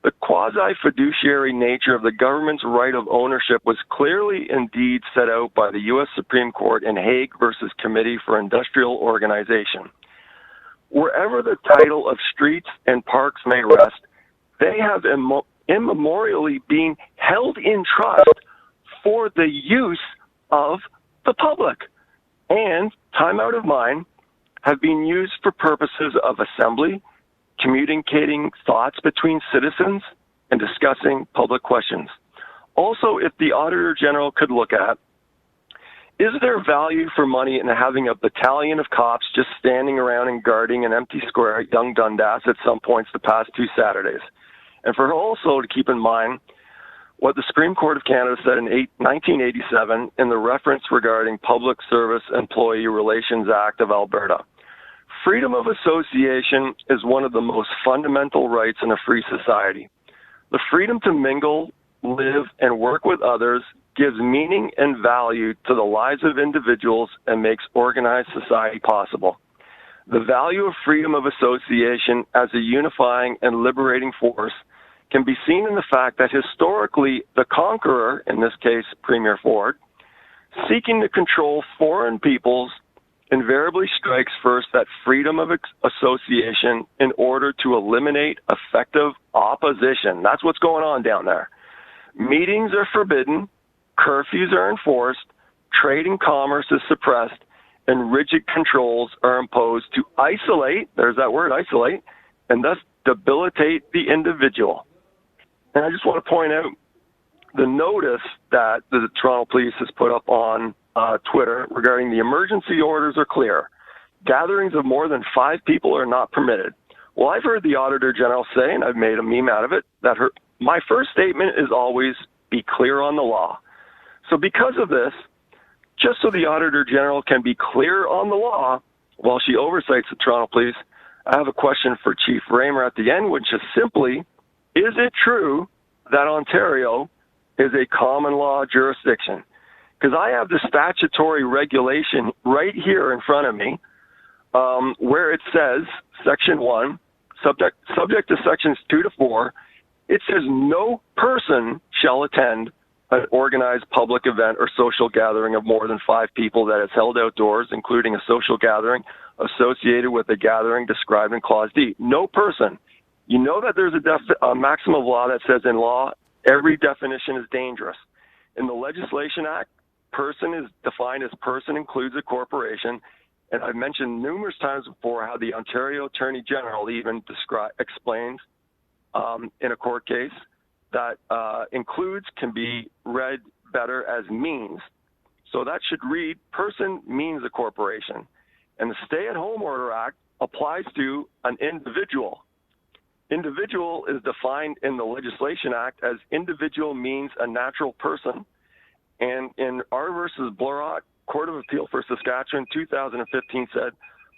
the quasi-fiduciary nature of the government's right of ownership was clearly indeed set out by the U.S. Supreme Court in Hague versus Committee for Industrial Organization. Wherever the title of streets and parks may rest, they have immemorially been held in trust for the use of the public, and, time out of mind, have been used for purposes of assembly, communicating thoughts between citizens, and discussing public questions. Also, if the Auditor General could look at, is there value for money in having a battalion of cops just standing around and guarding an empty square at Yonge Dundas at some points the past 2 Saturdays? And for her also to keep in mind what the Supreme Court of Canada said in 1987 in the reference regarding Public Service Employee Relations Act of Alberta. Freedom of association is one of the most fundamental rights in a free society. The freedom to mingle, live, and work with others gives meaning and value to the lives of individuals and makes organized society possible. The value of freedom of association as a unifying and liberating force can be seen in the fact that historically the conqueror, in this case Premier Ford, seeking to control foreign peoples, invariably strikes first at freedom of association in order to eliminate effective opposition. That's what's going on down there. Meetings are forbidden, curfews are enforced, trade and commerce is suppressed, and rigid controls are imposed to isolate, there's that word, isolate, and thus debilitate the individual. And I just want to point out the notice that the Toronto Police has put up on Twitter regarding the emergency orders are clear. Gatherings of more than 5 people are not permitted. Well, I've heard the Auditor General say, and I've made a meme out of it, that my first statement is always be clear on the law. So because of this, just so the Auditor General can be clear on the law while she oversights the Toronto Police, I have a question for Chief Raymer at the end, which is simply, is it true that Ontario is a common law jurisdiction? Because I have the statutory regulation right here in front of me where it says, Section 1, subject to Sections 2 to 4, it says no person shall attend an organized public event or social gathering of more than 5 people that is held outdoors, including a social gathering associated with a gathering described in Clause D. No person. You know that there's a maxim of law that says in law, every definition is dangerous. In the Legislation Act, person is defined as person includes a corporation. And I've mentioned numerous times before how the Ontario Attorney General even explains in a court case that includes can be read better as means. So that should read person means a corporation. And the Stay-at-Home Order Act applies to an individual. Individual is defined in the Legislation Act as individual means a natural person. And in R versus Blorock, Court of Appeal for Saskatchewan 2015 said,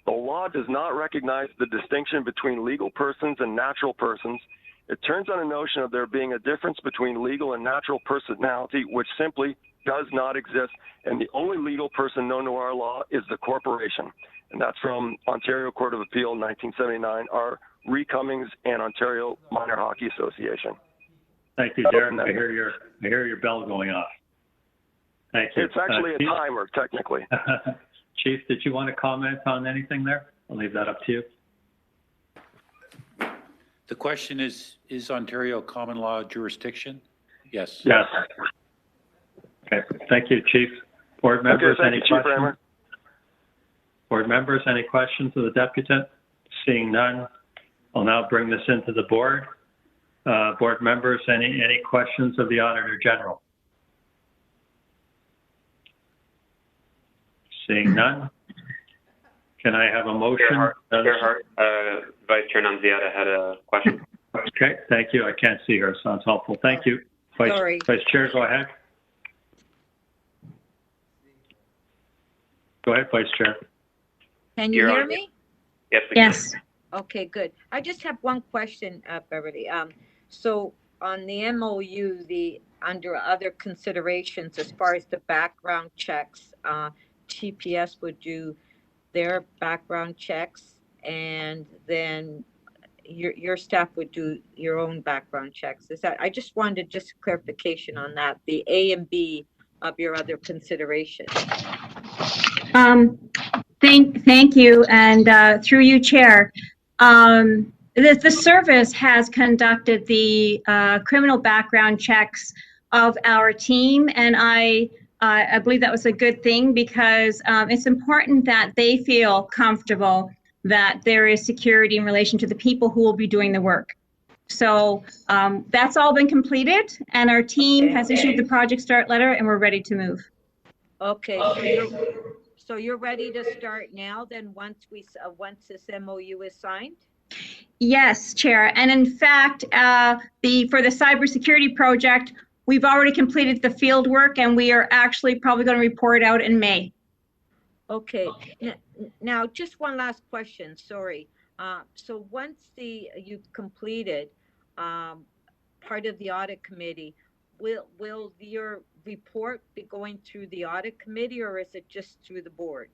the law does not recognize the distinction between legal persons and natural persons. It turns on a notion of there being a difference between legal and natural personality, which simply does not exist. And the only legal person known to our law is the corporation. And that's from Ontario Court of Appeal 1979, R. Ree Cummings and Ontario Minor Hockey Association. Thank you, Darren. I hear your bell going off. Thank you. It's actually a timer, technically. Chief, did you want to comment on anything there? I'll leave that up to you. The question is Ontario common law jurisdiction? Yes. Yes. Okay. Thank you, Chief. Board members, any questions? Board members, any questions of the deputant? Seeing none, I'll now bring this into the board. Board members, any questions of the Auditor General? Seeing none, can I have a motion? Chair Hart, Vice Chair Nunziata had a question. Okay, thank you. I can't see her, so it's helpful. Thank you. Sorry. Vice Chair, go ahead. Go ahead, Vice Chair. Can you hear me? Yes. Yes. Okay, good. I just have one question, Beverly. So on the MOU, under other considerations, as far as the background checks, TPS would do their background checks, and then your staff would do your own background checks. Is that? I just wanted just clarification on that. The A and B of your other considerations. Thank you, and through you, Chair. The service has conducted the criminal background checks of our team, and I believe that was a good thing because it's important that they feel comfortable that there is security in relation to the people who will be doing the work. So that's all been completed, and our team has issued the project start letter, and we're ready to move. Okay, so you're ready to start now, then once this MOU is signed? Yes, Chair. And in fact, for the cybersecurity project, we've already completed the field work, and we are actually probably going to report out in May. Okay. Now, just one last question. Sorry. So once you've completed part of the audit committee, will your report be going through the audit committee, or is it just through the board?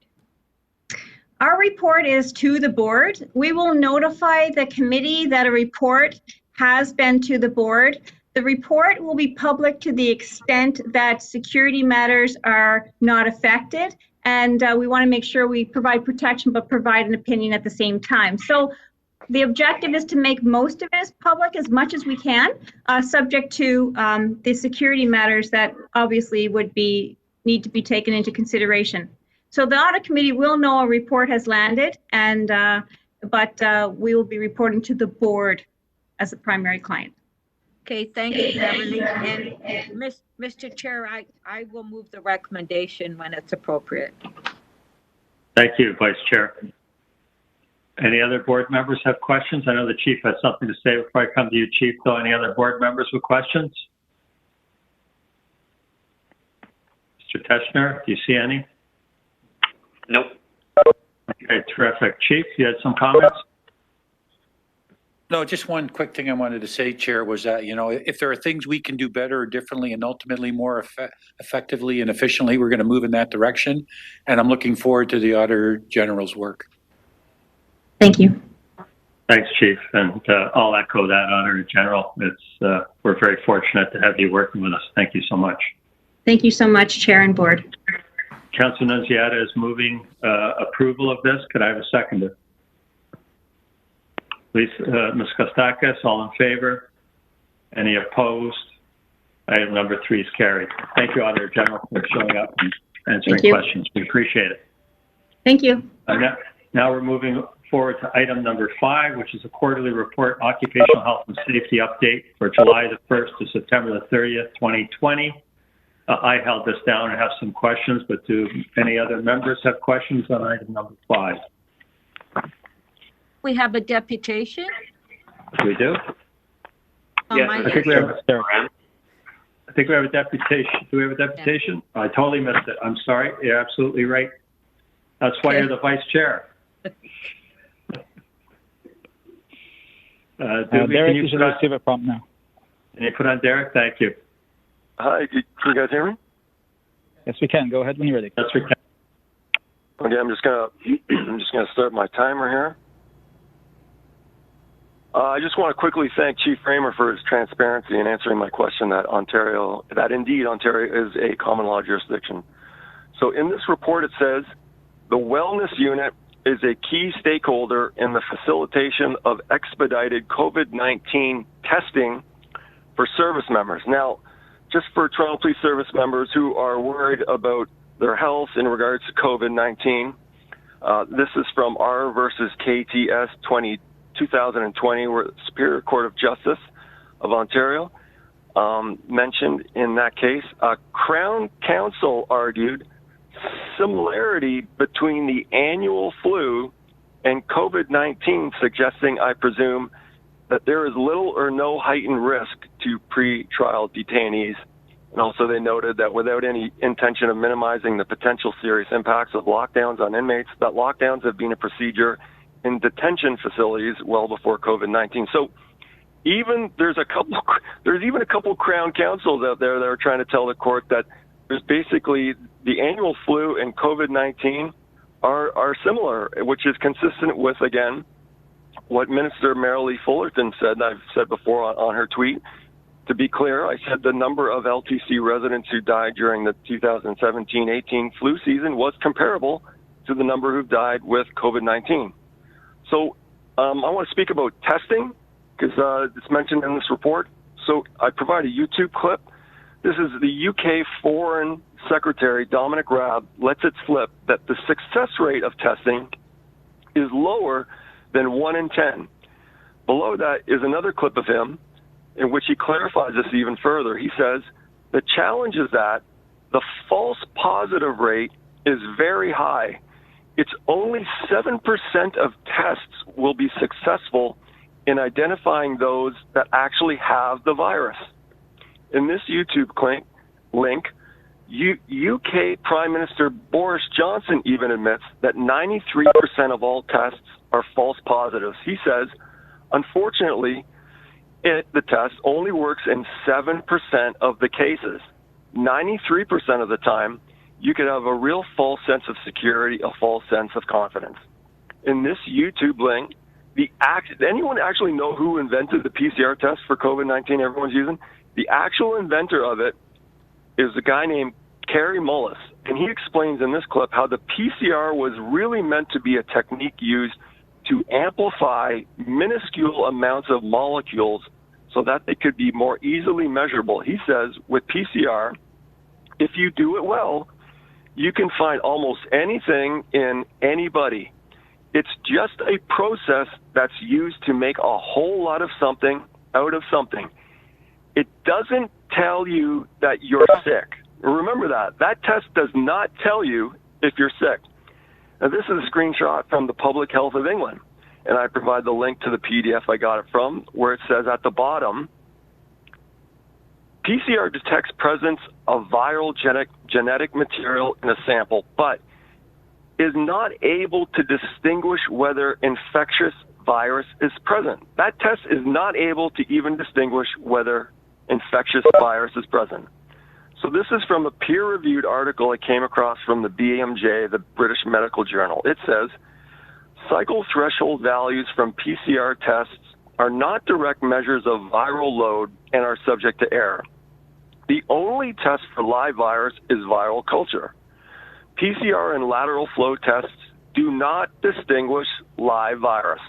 Our report is to the board. We will notify the committee that a report has been to the board. The report will be public to the extent that security matters are not affected. And we want to make sure we provide protection, but provide an opinion at the same time. So the objective is to make most of it as public as much as we can, subject to the security matters that obviously need to be taken into consideration. So the audit committee will know a report has landed, and but we will be reporting to the board as a primary client. Okay, thank you, Beverly. And Mr. Chair, I will move the recommendation when it's appropriate. Thank you, Vice Chair. Any other board members have questions? I know the Chief has something to say before I come to you, Chief. So any other board members with questions? Mr. Teschner, do you see any? Nope. Okay, terrific. Chief, you had some comments? No, just one quick thing I wanted to say, Chair, was that, you know, if there are things we can do better or differently and ultimately more effectively and efficiently, we're going to move in that direction. And I'm looking forward to the Auditor General's work. Thank you. Thanks, Chief. And I'll echo that, Auditor General. We're very fortunate to have you working with us. Thank you so much. Thank you so much, Chair and Board. Councilor Nunziata is moving approval of this. Could I have a seconder? Please, Ms. Kostakis, all in favor? Any opposed? Item number 3 is carried. Thank you, Auditor General, for showing up and answering questions. We appreciate it. Thank you. Now we're moving forward to item number 5, which is a quarterly report, occupational health and safety update for July the 1st to September the 30th, 2020. I held this down and have some questions, but do any other members have questions on item number 5? We have a deputation. We do? Yes, I think we have a deputation. Do we have a deputation? I totally missed it. I'm sorry. You're absolutely right. That's why you're the vice chair. Derek, you should receive a prompt now. Can you put on Derek? Thank you. Hi, can you guys hear me? Yes, we can. Go ahead when you're ready. Yes, we can. Okay, I'm just gonna start my timer here. I just want to quickly thank Chief Raymer for his transparency in answering my question that indeed Ontario is a common law jurisdiction. So in this report, it says the wellness unit is a key stakeholder in the facilitation of expedited COVID-19 testing for service members. Now, just for Toronto Police Service members who are worried about their health in regards to COVID-19, this is from R versus KTS 2020, where the Superior Court of Justice of Ontario mentioned in that case, Crown Counsel argued similarity between the annual flu and COVID-19, suggesting, I presume, that there is little or no heightened risk to pre-trial detainees. And also they noted that without any intention of minimizing the potential serious impacts of lockdowns on inmates, that lockdowns have been a procedure in detention facilities well before COVID-19. So even there's even a couple Crown Counsels out there that are trying to tell the court that there's basically the annual flu and COVID-19 are similar, which is consistent with, again, what Minister Marilee Fullerton said. I've said before on her tweet. To be clear, I said the number of LTC residents who died during the 2017-18 flu season was comparable to the number who died with COVID-19. So I want to speak about testing because it's mentioned in this report. So I provide a YouTube clip. This is the UK Foreign Secretary, Dominic Raab, lets it slip that the success rate of testing is lower than 1 in 10. Below that is another clip of him in which he clarifies this even further. He says, the challenge is that the false positive rate is very high. It's only 7% of tests will be successful in identifying those that actually have the virus. In this YouTube link, UK Prime Minister Boris Johnson even admits that 93% of all tests are false positives. He says, unfortunately, the test only works in 7% of the cases. 93% of the time, you could have a real false sense of security, a false sense of confidence. In this YouTube link, anyone actually know who invented the PCR test for COVID-19 everyone's using? The actual inventor of it is a guy named Kary Mullis, and he explains in this clip how the PCR was really meant to be a technique used to amplify minuscule amounts of molecules so that they could be more easily measurable. He says with PCR, if you do it well, you can find almost anything in anybody. It's just a process that's used to make a whole lot of something out of something. It doesn't tell you that you're sick. Remember that. That test does not tell you if you're sick. Now, this is a screenshot from the Public Health of England, and I provide the link to the PDF I got it from, where it says at the bottom, PCR detects presence of viral genetic material in a sample, but is not able to distinguish whether infectious virus is present. That test is not able to even distinguish whether infectious virus is present. So this is from a peer-reviewed article I came across from the BMJ, the British Medical Journal. It says, cycle threshold values from PCR tests are not direct measures of viral load and are subject to error. The only test for live virus is viral culture. PCR and lateral flow tests do not distinguish live virus.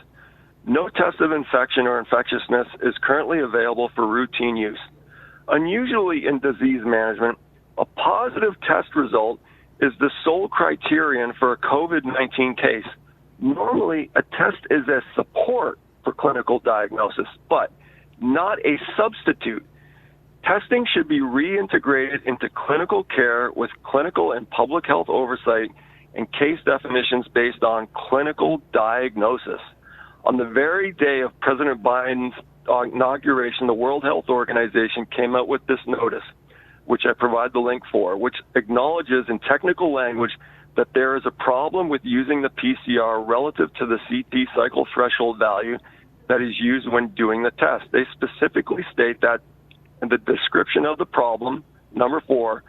No test of infection or infectiousness is currently available for routine use. Unusually in disease management, a positive test result is the sole criterion for a COVID-19 case. Normally, a test is a support for clinical diagnosis, but not a substitute. Testing should be reintegrated into clinical care with clinical and public health oversight and case definitions based on clinical diagnosis. On the very day of President Biden's inauguration, the World Health Organization came out with this notice, which I provide the link for, which acknowledges in technical language that there is a problem with using the PCR relative to the CT cycle threshold value that is used when doing the test. They specifically state that in the description of the problem, number 4,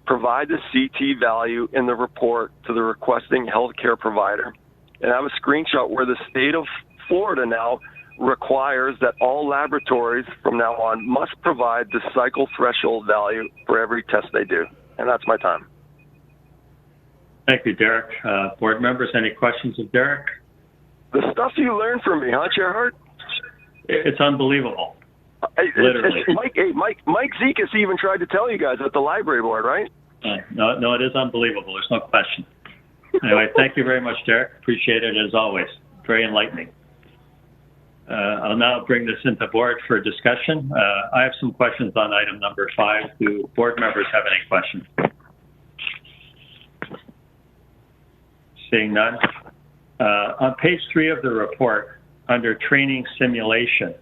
provide the CT value in the report to the requesting healthcare provider. And I have a screenshot where the state of Florida now requires that all laboratories from now on must provide the cycle threshold value for every test they do. And that's my time. Thank you, Derek. Board members, any questions of Derek? The stuff you learned from me, huh, Chair Hart? It's unbelievable. Literally. Mike Zekas even tried to tell you guys at the library board, right? No, it is unbelievable. There's no question. Anyway, thank you very much, Derek. Appreciate it as always. Very enlightening. I'll now bring this into board for discussion. I have some questions on item number 5. Do board members have any questions? Seeing none. On page 3 of the report, under training simulation,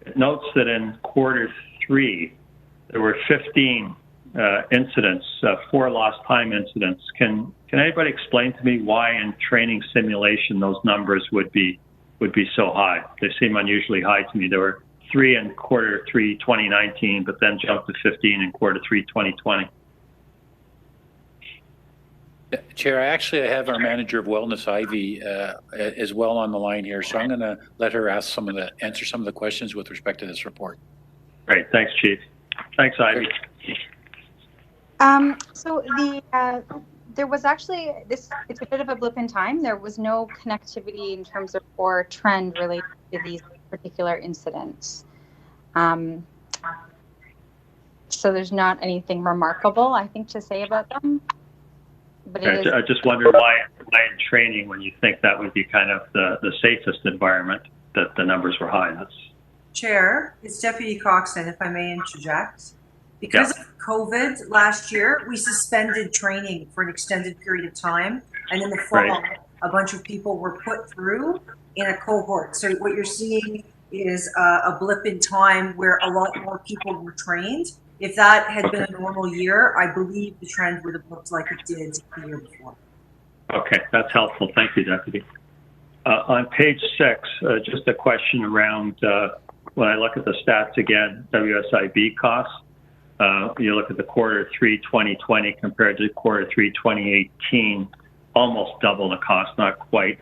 it notes that in quarter 3, there were 15 incidents, 4 lost time incidents. Can anybody explain to me why in training simulation those numbers would be so high? They seem unusually high to me. There were 3 in quarter 3 2019, but then jumped to 15 in quarter 3 2020. Chair, I have our manager of wellness, Ivy, as well on the line here, so I'm going to let her answer some of the questions with respect to this report. Great, thanks, Chief. Thanks, Ivy. So there was actually it's a bit of a blip in time. There was no connectivity in terms of or trend related to these particular incidents. So there's not anything remarkable, I think, to say about them. But it is. I just wonder why in training, when you think that would be kind of the safest environment, that the numbers were high. That's Chair, it's Deputy Coxon, if I may interject. Because of COVID last year, we suspended training for an extended period of time. And in the fall, a bunch of people were put through in a cohort. So what you're seeing is a blip in time where a lot more people were trained. If that had been a normal year, I believe the trend would have looked like it did the year before. okay. That's helpful. Thank you, Deputy. On page 6, just a question around when I look at the stats again, WSIB costs. You look at the quarter 3 2020 compared to quarter 3 2018, almost double the cost, not quite.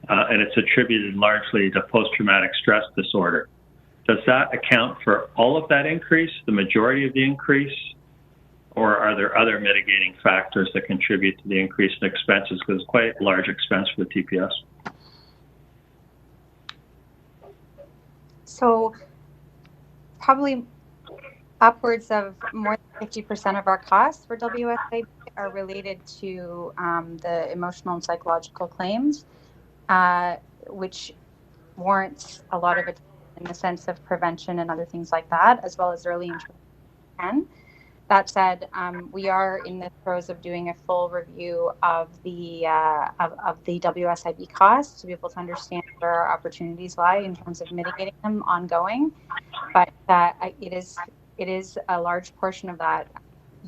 And it's attributed largely to post-traumatic stress disorder. Does that account for all of that increase, the majority of the increase, or are there other mitigating factors that contribute to the increase in expenses? Because it's quite a large expense for the TPS. So probably upwards of more than 50% of our costs for WSIB are related to the emotional and psychological claims, which warrants a lot of it in the sense of prevention and other things like that, as well as early intervention. That said, we are in the throes of doing a full review of the WSIB costs to be able to understand where our opportunities lie in terms of mitigating them ongoing. But it is a large portion of that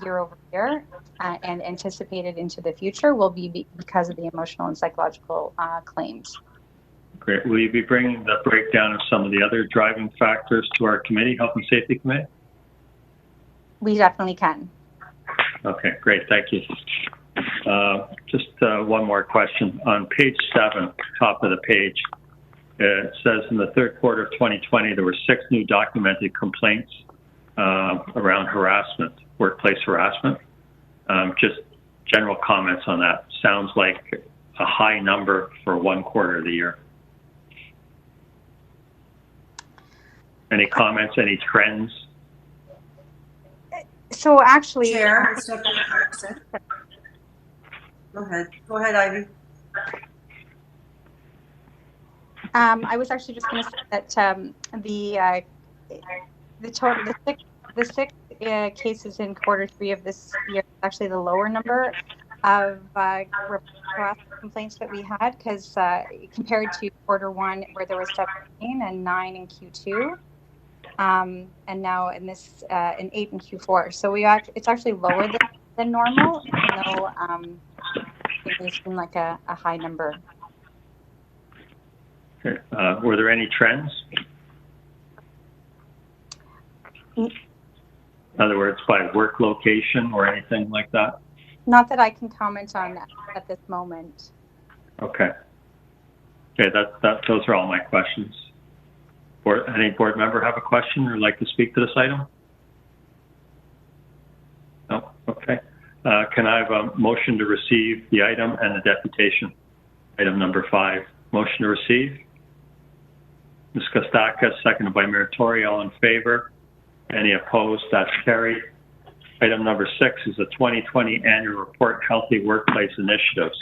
year over year, and anticipated into the future will be because of the emotional and psychological claims. Great. Will you be bringing the breakdown of some of the other driving factors to our committee, Health and Safety Committee? We definitely can. Okay, great. Thank you. Just one more question. On page 7, top of the page, it says in the third quarter of 2020, there were 6 new documented complaints around harassment, workplace harassment. Just general comments on that. Sounds like a high number for one quarter of the year. Any comments, any trends? So actually, Chair, go ahead, Ivy. I was actually just going to say that the six cases in quarter 3 of this year is actually the lower number of harassment complaints that we had, because compared to quarter 1 where there was 17 and 9 in Q2. And now in this in 8 in Q4, so it's actually lower than normal, even though it may seem like a high number. Okay. Were there any trends? In other words, by work location or anything like that? Not that I can comment on that at this moment. Okay. Okay, those are all my questions. Any board member have a question or like to speak to this item? No? Okay. Can I have a motion to receive the item and the deputation? Item number 5. Motion to receive. Ms. Kostaka, seconded by Mayor Tory. All in favor? Any opposed? That's carried. Item number 6 is the 2020 annual report, Healthy Workplace Initiatives.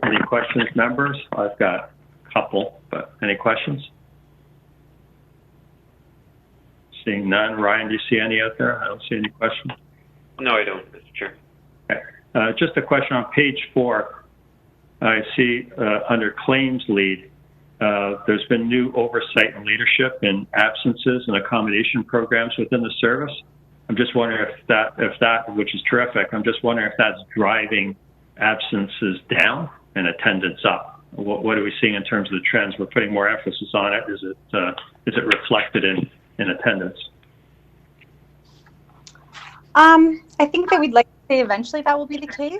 Any questions, members? I've got a couple, but any questions? Seeing none. Ryan, do you see any out there? I don't see any questions. No, I don't, Mr. Chair. Okay. Just a question on page 4. I see under claims lead, there's been new oversight and leadership in absences and accommodation programs within the service. I'm just wondering if that, which is terrific, I'm just wondering if that's driving absences down and attendance up. What are we seeing in terms of the trends? We're putting more emphasis on it. Is it reflected in attendance? I think that we'd like to say eventually that will be the case.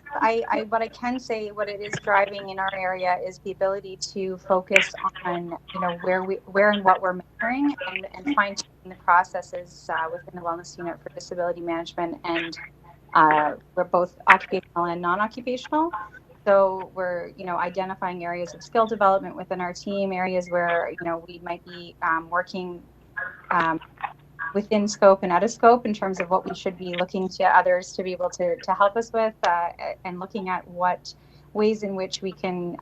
What I can say, what it is driving in our area is the ability to focus on, where and what we're measuring, and fine-tuning the processes within the wellness unit for disability management, and we're both occupational and non-occupational. So we're, identifying areas of skill development within our team, areas where, we might be working within scope and out of scope in terms of what we should be looking to others to be able to help us with, and looking at what ways in which we can,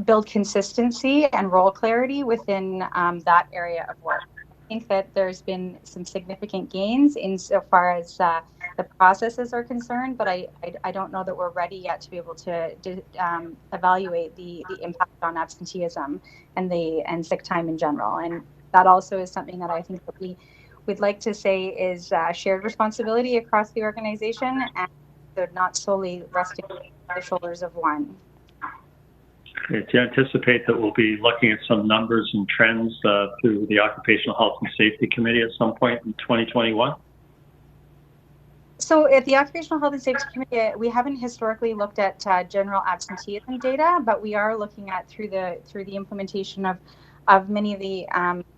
build consistency and role clarity within that area of work. I think that there's been some significant gains insofar as the processes are concerned, but I don't know that we're ready yet to be able to evaluate the impact on absenteeism and sick time in general. And that also is something that I think that we'd like to say is shared responsibility across the organization, and they're not solely resting on the shoulders of one. Do you anticipate that we'll be looking at some numbers and trends through the Occupational Health and Safety Committee at some point in 2021? So at the Occupational Health and Safety Committee, we haven't historically looked at general absenteeism data, but we are looking at through the implementation of many of the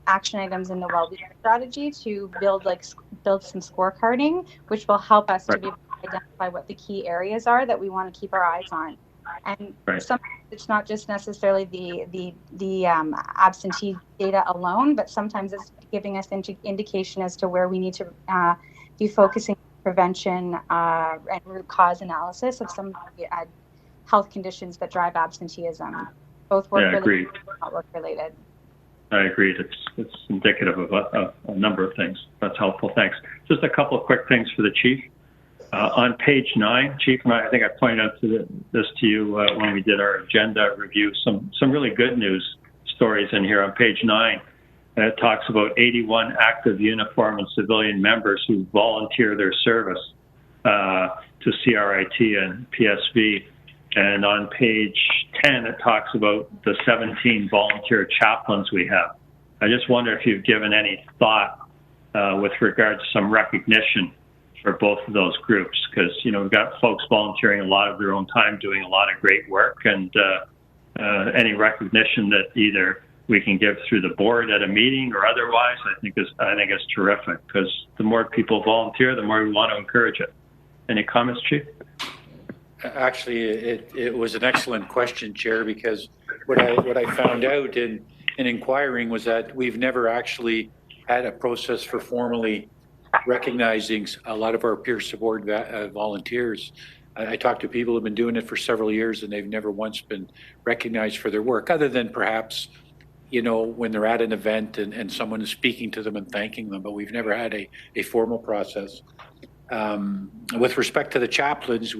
action items in the wellbeing strategy to build some scorecarding, which will help us to be able to identify what the key areas are that we want to keep our eyes on. And sometimes it's not just necessarily the absentee data alone, but sometimes it's giving us indication as to where we need to be focusing on prevention and root cause analysis of some of the health conditions that drive absenteeism, both work-related and not work-related. I agree. It's indicative of a number of things. That's helpful. Thanks. Just a couple of quick things for the Chief. On page 9, Chief, and I think I pointed out this to you when we did our agenda review, some really good news stories in here on page 9. And it talks about 81 active uniform and civilian members who volunteer their service to CRIT and PSV. And on page 10, it talks about the 17 volunteer chaplains we have. I just wonder if you've given any thought with regard to some recognition for both of those groups, because we've got folks volunteering a lot of their own time, doing a lot of great work, and any recognition that either we can give through the board at a meeting or otherwise, I think is terrific, because the more people volunteer, the more we want to encourage it. Any comments, Chief? Actually, it was an excellent question, Chair, because what I found out in inquiring was that we've never actually had a process for formally recognizing a lot of our peer support volunteers. I talked to people who have been doing it for several years, and they've never once been recognized for their work, other than perhaps, when they're at an event and someone is speaking to them and thanking them, but we've never had a formal process. With respect to the chaplains,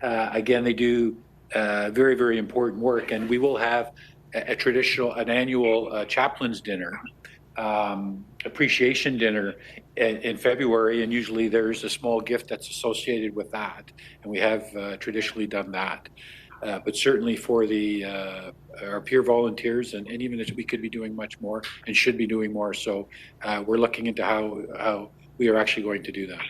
again, they do very, very important work, and we will have an annual chaplains dinner, appreciation dinner in February, and usually there's a small gift that's associated with that, and we have traditionally done that. But certainly for our peer volunteers, and even if we could be doing much more and should be doing more, so we're looking into how we are actually going to do that.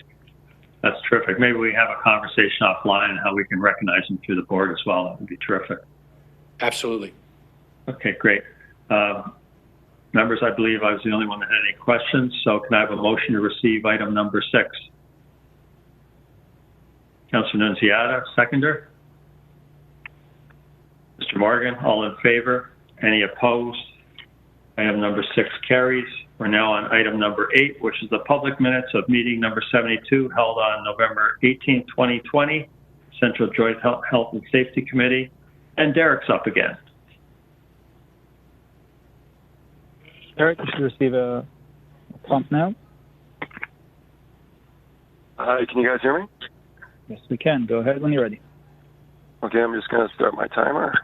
That's terrific. Maybe we have a conversation offline on how we can recognize them through the board as well. That would be terrific. Absolutely. Okay, great. Members, I believe I was the only one that had any questions, so can I have a motion to receive item number 6? Councillor Nunziata, seconder. Mr. Morgan, all in favor? Any opposed? Item number 6 carries. We're now on item number 8, which is the public minutes of meeting number 72 held on November 18, 2020, Central Joint Health and Safety Committee. And Derek's up again. Derek, you should receive a prompt now. Hi, can you guys hear me? Yes, we can. Go ahead when you're ready. Okay, I'm just going to start my timer.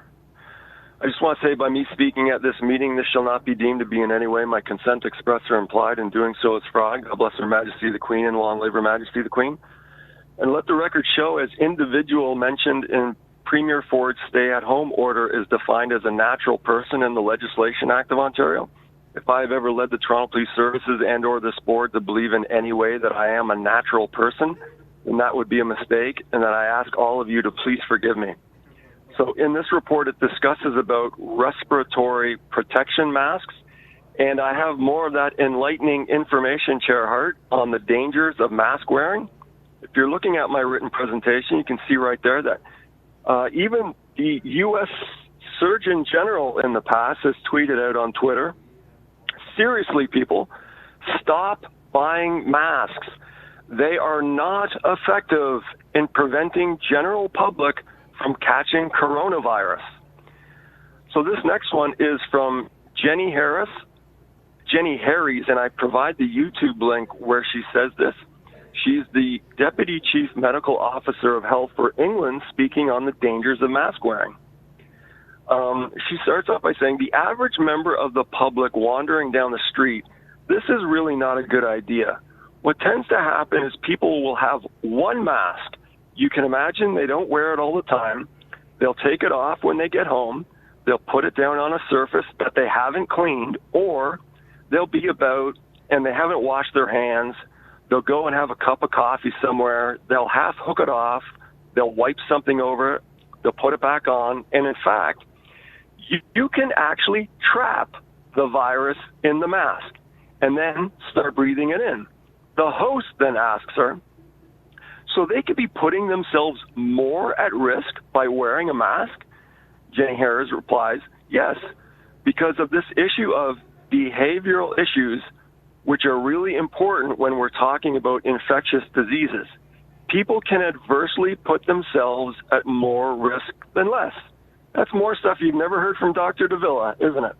I just want to say, by me speaking at this meeting, this shall not be deemed to be in any way my consent expressed or implied. In doing so, is fraud. God bless Her Majesty the Queen, and long live Her Majesty the Queen. And let the record show, as individual mentioned in Premier Ford's stay-at-home order is defined as a natural person in the Legislation Act of Ontario. If I have ever led the Toronto Police Services and or this board to believe in any way that I am a natural person, then that would be a mistake, and that I ask all of you to please forgive me. So in this report, it discusses about respiratory protection masks, and I have more of that enlightening information, Chair Hart, on the dangers of mask wearing. If you're looking at my written presentation, you can see right there that even the U.S. Surgeon General in the past has tweeted out on Twitter, seriously, people, stop buying masks. They are not effective in preventing general public from catching coronavirus. So this next one is from Jenny Harris, Jenny Harries, and I provide the YouTube link where she says this. She's the Deputy Chief Medical Officer of Health for England, speaking on the dangers of mask wearing. She starts off by saying, the average member of the public wandering down the street, this is really not a good idea. What tends to happen is people will have one mask. You can imagine they don't wear it all the time. They'll take it off when they get home. They'll put it down on a surface that they haven't cleaned, or they'll be about and they haven't washed their hands. They'll go and have a cup of coffee somewhere. They'll half hook it off. They'll wipe something over it. They'll put it back on. And in fact, you can actually trap the virus in the mask and then start breathing it in. The host then asks her, so they could be putting themselves more at risk by wearing a mask? Jenny Harris replies, yes, because of this issue of behavioral issues, which are really important when we're talking about infectious diseases. People can adversely put themselves at more risk than less. That's more stuff you've never heard from Dr. Davila, isn't it?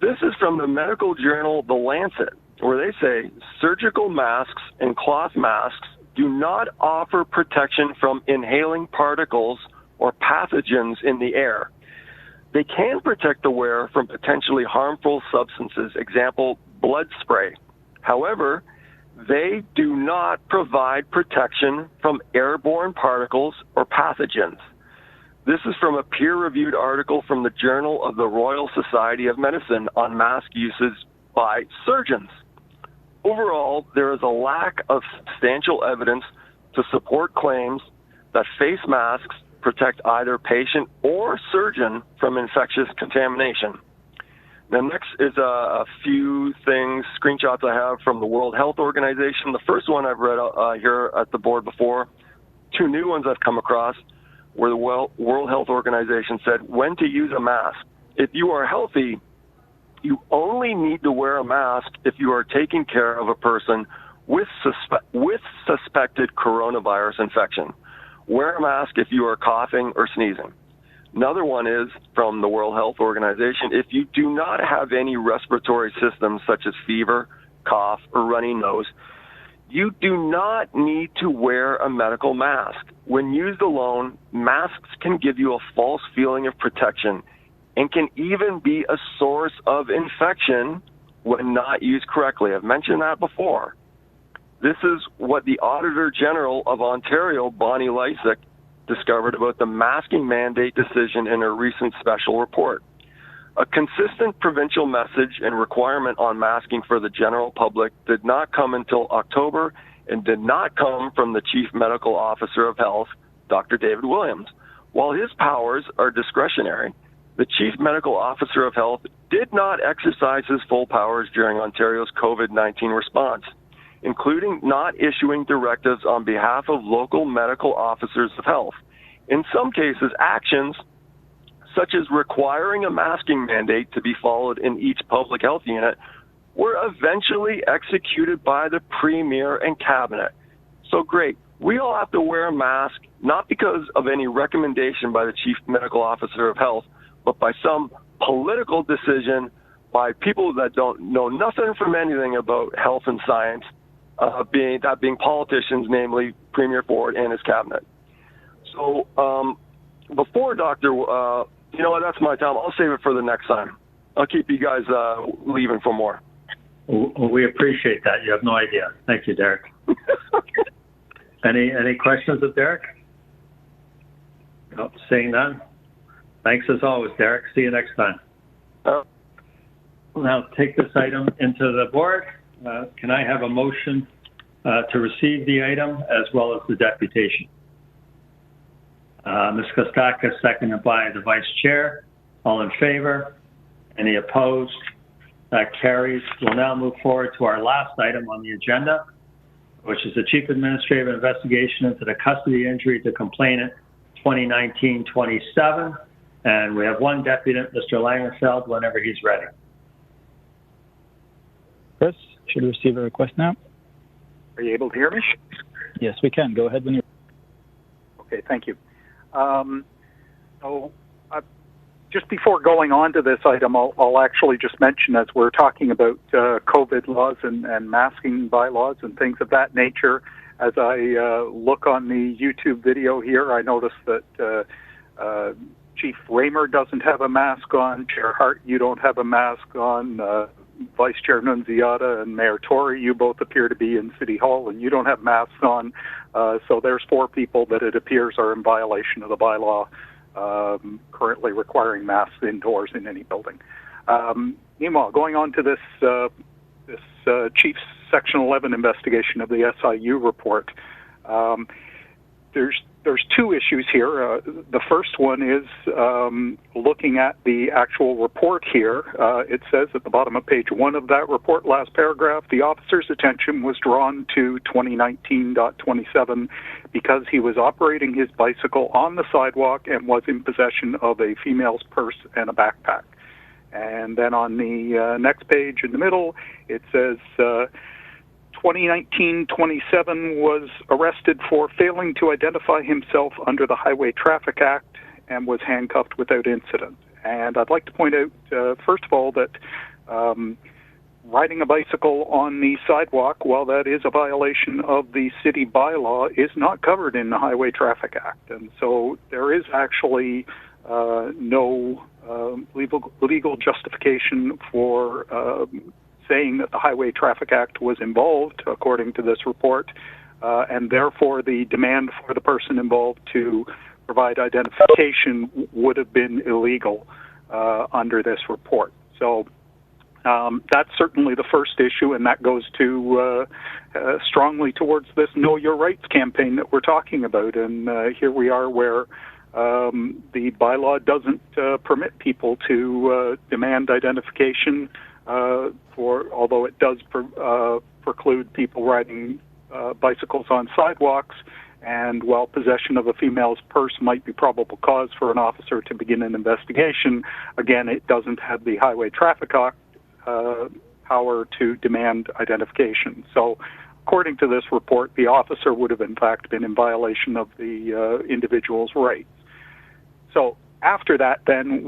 This is from the medical journal The Lancet, where they say surgical masks and cloth masks do not offer protection from inhaling particles or pathogens in the air. They can protect the wearer from potentially harmful substances, example, blood spray. However, they do not provide protection from airborne particles or pathogens. This is from a peer-reviewed article from the Journal of the Royal Society of Medicine on mask usage by surgeons. Overall, there is a lack of substantial evidence to support claims that face masks protect either patient or surgeon from infectious contamination. The next is a few things, screenshots I have from the World Health Organization. The first one I've read here at the board before. Two new ones I've come across where the World Health Organization said when to use a mask. If you are healthy, you only need to wear a mask if you are taking care of a person with suspected coronavirus infection. Wear a mask if you are coughing or sneezing. Another one is from the World Health Organization. If you do not have any respiratory symptoms such as fever, cough, or runny nose, you do not need to wear a medical mask. When used alone, masks can give you a false feeling of protection and can even be a source of infection when not used correctly. I've mentioned that before. This is what the Auditor General of Ontario, Bonnie Lysyk, discovered about the masking mandate decision in her recent special report. A consistent provincial message and requirement on masking for the general public did not come until October and did not come from the Chief Medical Officer of Health, Dr. David Williams. While his powers are discretionary, the Chief Medical Officer of Health did not exercise his full powers during Ontario's COVID-19 response, including not issuing directives on behalf of local medical officers of health. In some cases, actions such as requiring a masking mandate to be followed in each public health unit were eventually executed by the Premier and Cabinet. So great. We all have to wear a mask, not because of any recommendation by the Chief Medical Officer of Health, but by some political decision by people that don't know nothing from anything about health and science, being politicians, namely Premier Ford and his cabinet. So before Dr. You know what, that's my time. I'll save it for the next time. I'll keep you guys leaving for more. Well, we appreciate that. You have no idea. Thank you, Derek. Any questions of Derek? No, seeing none. Thanks as always, Derek. See you next time. Now take this item into the board. Can I have a motion to receive the item as well as the deputation? Ms. Kostaka, seconded by the Vice Chair. All in favor? Any opposed? That carries. We'll now move forward to our last item on the agenda, which is the Chief Administrative Investigation into the custody injury to complainant 2019-27. And we have one deputant, Mr. Langenfeld, whenever he's ready. Chris, should we receive a request now? Are you able to hear me? Yes, we can. Go ahead when you're. Okay, thank you. just before going on to this item, I'll actually just mention, as we're talking about COVID laws and masking bylaws and things of that nature, as I look on the YouTube video here, I noticed that Chief Raymer doesn't have a mask on. Chair Hart, you don't have a mask on. Vice Chair Nunziata and Mayor Tory, you both appear to be in City Hall and you don't have masks on. So there's 4 people that it appears are in violation of the bylaw, currently requiring masks indoors in any building. Meanwhile, going on to this Chief's Section 11 investigation of the SIU report, there's 2 issues here. The first one is looking at the actual report here. It says at the bottom of page 1 of that report, last paragraph, the officer's attention was drawn to 2019.27 because he was operating his bicycle on the sidewalk and was in possession of a female's purse and a backpack. And then on the next page in the middle, it says 2019-27 was arrested for failing to identify himself under the Highway Traffic Act and was handcuffed without incident. And I'd like to point out, first of all, that riding a bicycle on the sidewalk, while that is a violation of the city bylaw, is not covered in the Highway Traffic Act. And so there is actually no legal justification for saying that the Highway Traffic Act was involved, according to this report, and therefore the demand for the person involved to provide identification would have been illegal under this report. So that's certainly the first issue, and that goes to strongly towards this Know Your Rights campaign that we're talking about. And here we are where the bylaw doesn't permit people to demand identification, although it does preclude people riding bicycles on sidewalks. And while possession of a female's purse might be probable cause for an officer to begin an investigation, again, it doesn't have the Highway Traffic Act power to demand identification. So according to this report, the officer would have in fact been in violation of the individual's rights. So after that, then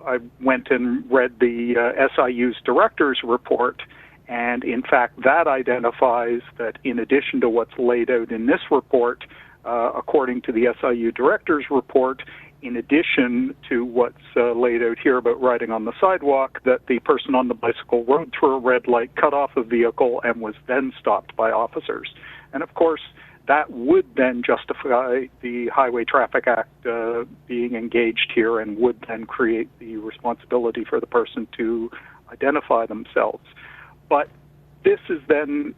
I went and read the SIU's director's report, and in fact that identifies that in addition to what's laid out in this report, according to the SIU director's report, in addition to what's laid out here about riding on the sidewalk, that the person on the bicycle rode through a red light, cut off a vehicle, and was then stopped by officers. And of course, that would then justify the Highway Traffic Act being engaged here and would then create the responsibility for the person to identify themselves. But this is then,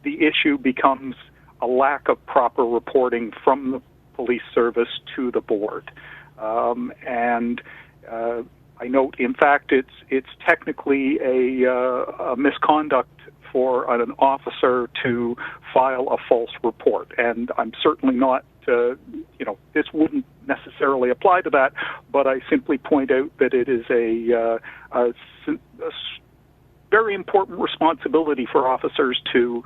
the issue becomes a lack of proper reporting from the police service to the board. And I note, in fact, it's technically a misconduct for an officer to file a false report. And I'm certainly not, this wouldn't necessarily apply to that, but I simply point out that it is a very important responsibility for officers to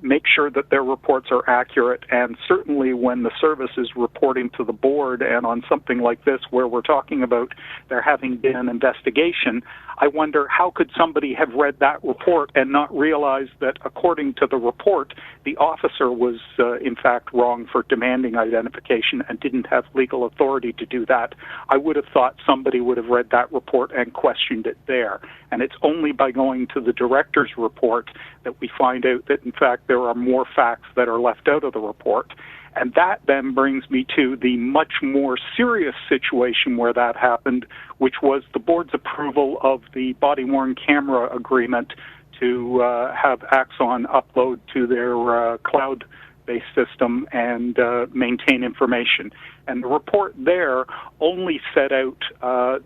make sure that their reports are accurate, and certainly when the service is reporting to the board, and on something like this where we're talking about there having been an investigation, I wonder how could somebody have read that report and not realize that according to the report, the officer was in fact wrong for demanding identification and didn't have legal authority to do that. I would have thought somebody would have read that report and questioned it there. And it's only by going to the director's report that we find out that in fact there are more facts that are left out of the report. And that then brings me to the much more serious situation where that happened, which was the board's approval of the body-worn camera agreement to have Axon upload to their cloud-based system and maintain information. And the report there only set out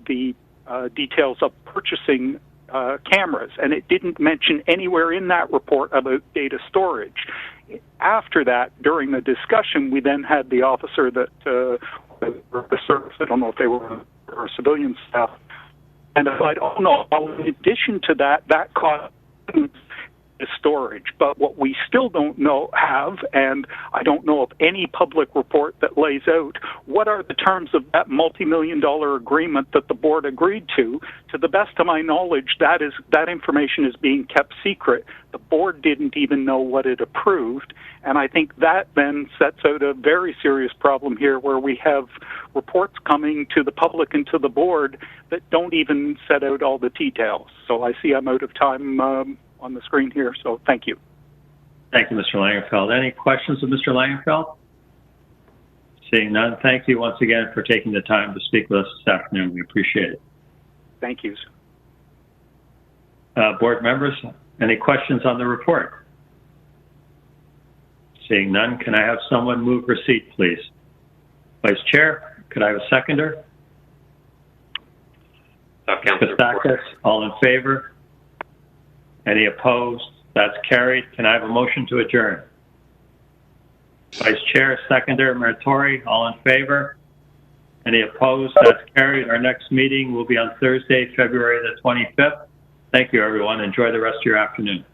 the details of purchasing cameras, and it didn't mention anywhere in that report about data storage. After that, during the discussion, we then had the officer that the service, I don't know if they were or civilian staff, and I thought, oh no, well, in addition to that, that caused the storage. But what we still don't have, and I don't know of any public report that lays out, what are the terms of that multi-million-dollar agreement that the board agreed to. To the best of my knowledge, that information is being kept secret. The board didn't even know what it approved, and I think that then sets out a very serious problem here where we have reports coming to the public and to the board that don't even set out all the details. So I see I'm out of time on the screen here, so thank you. Thank you, Mr. Langenfeld. Any questions of Mr. Langenfeld? Seeing none, thank you once again for taking the time to speak with us this afternoon. We appreciate it. Thank you. Board members, any questions on the report? Seeing none, can I have someone move receipt, please? Vice Chair, could I have a seconder? Kostakis, all in favor? Any opposed? That's carried. Can I have a motion to adjourn? Vice Chair, seconder, Muratori, all in favor? Any opposed? That's carried. Our next meeting will be on Thursday, February the 25th. Thank you, everyone. Enjoy the rest of your afternoon.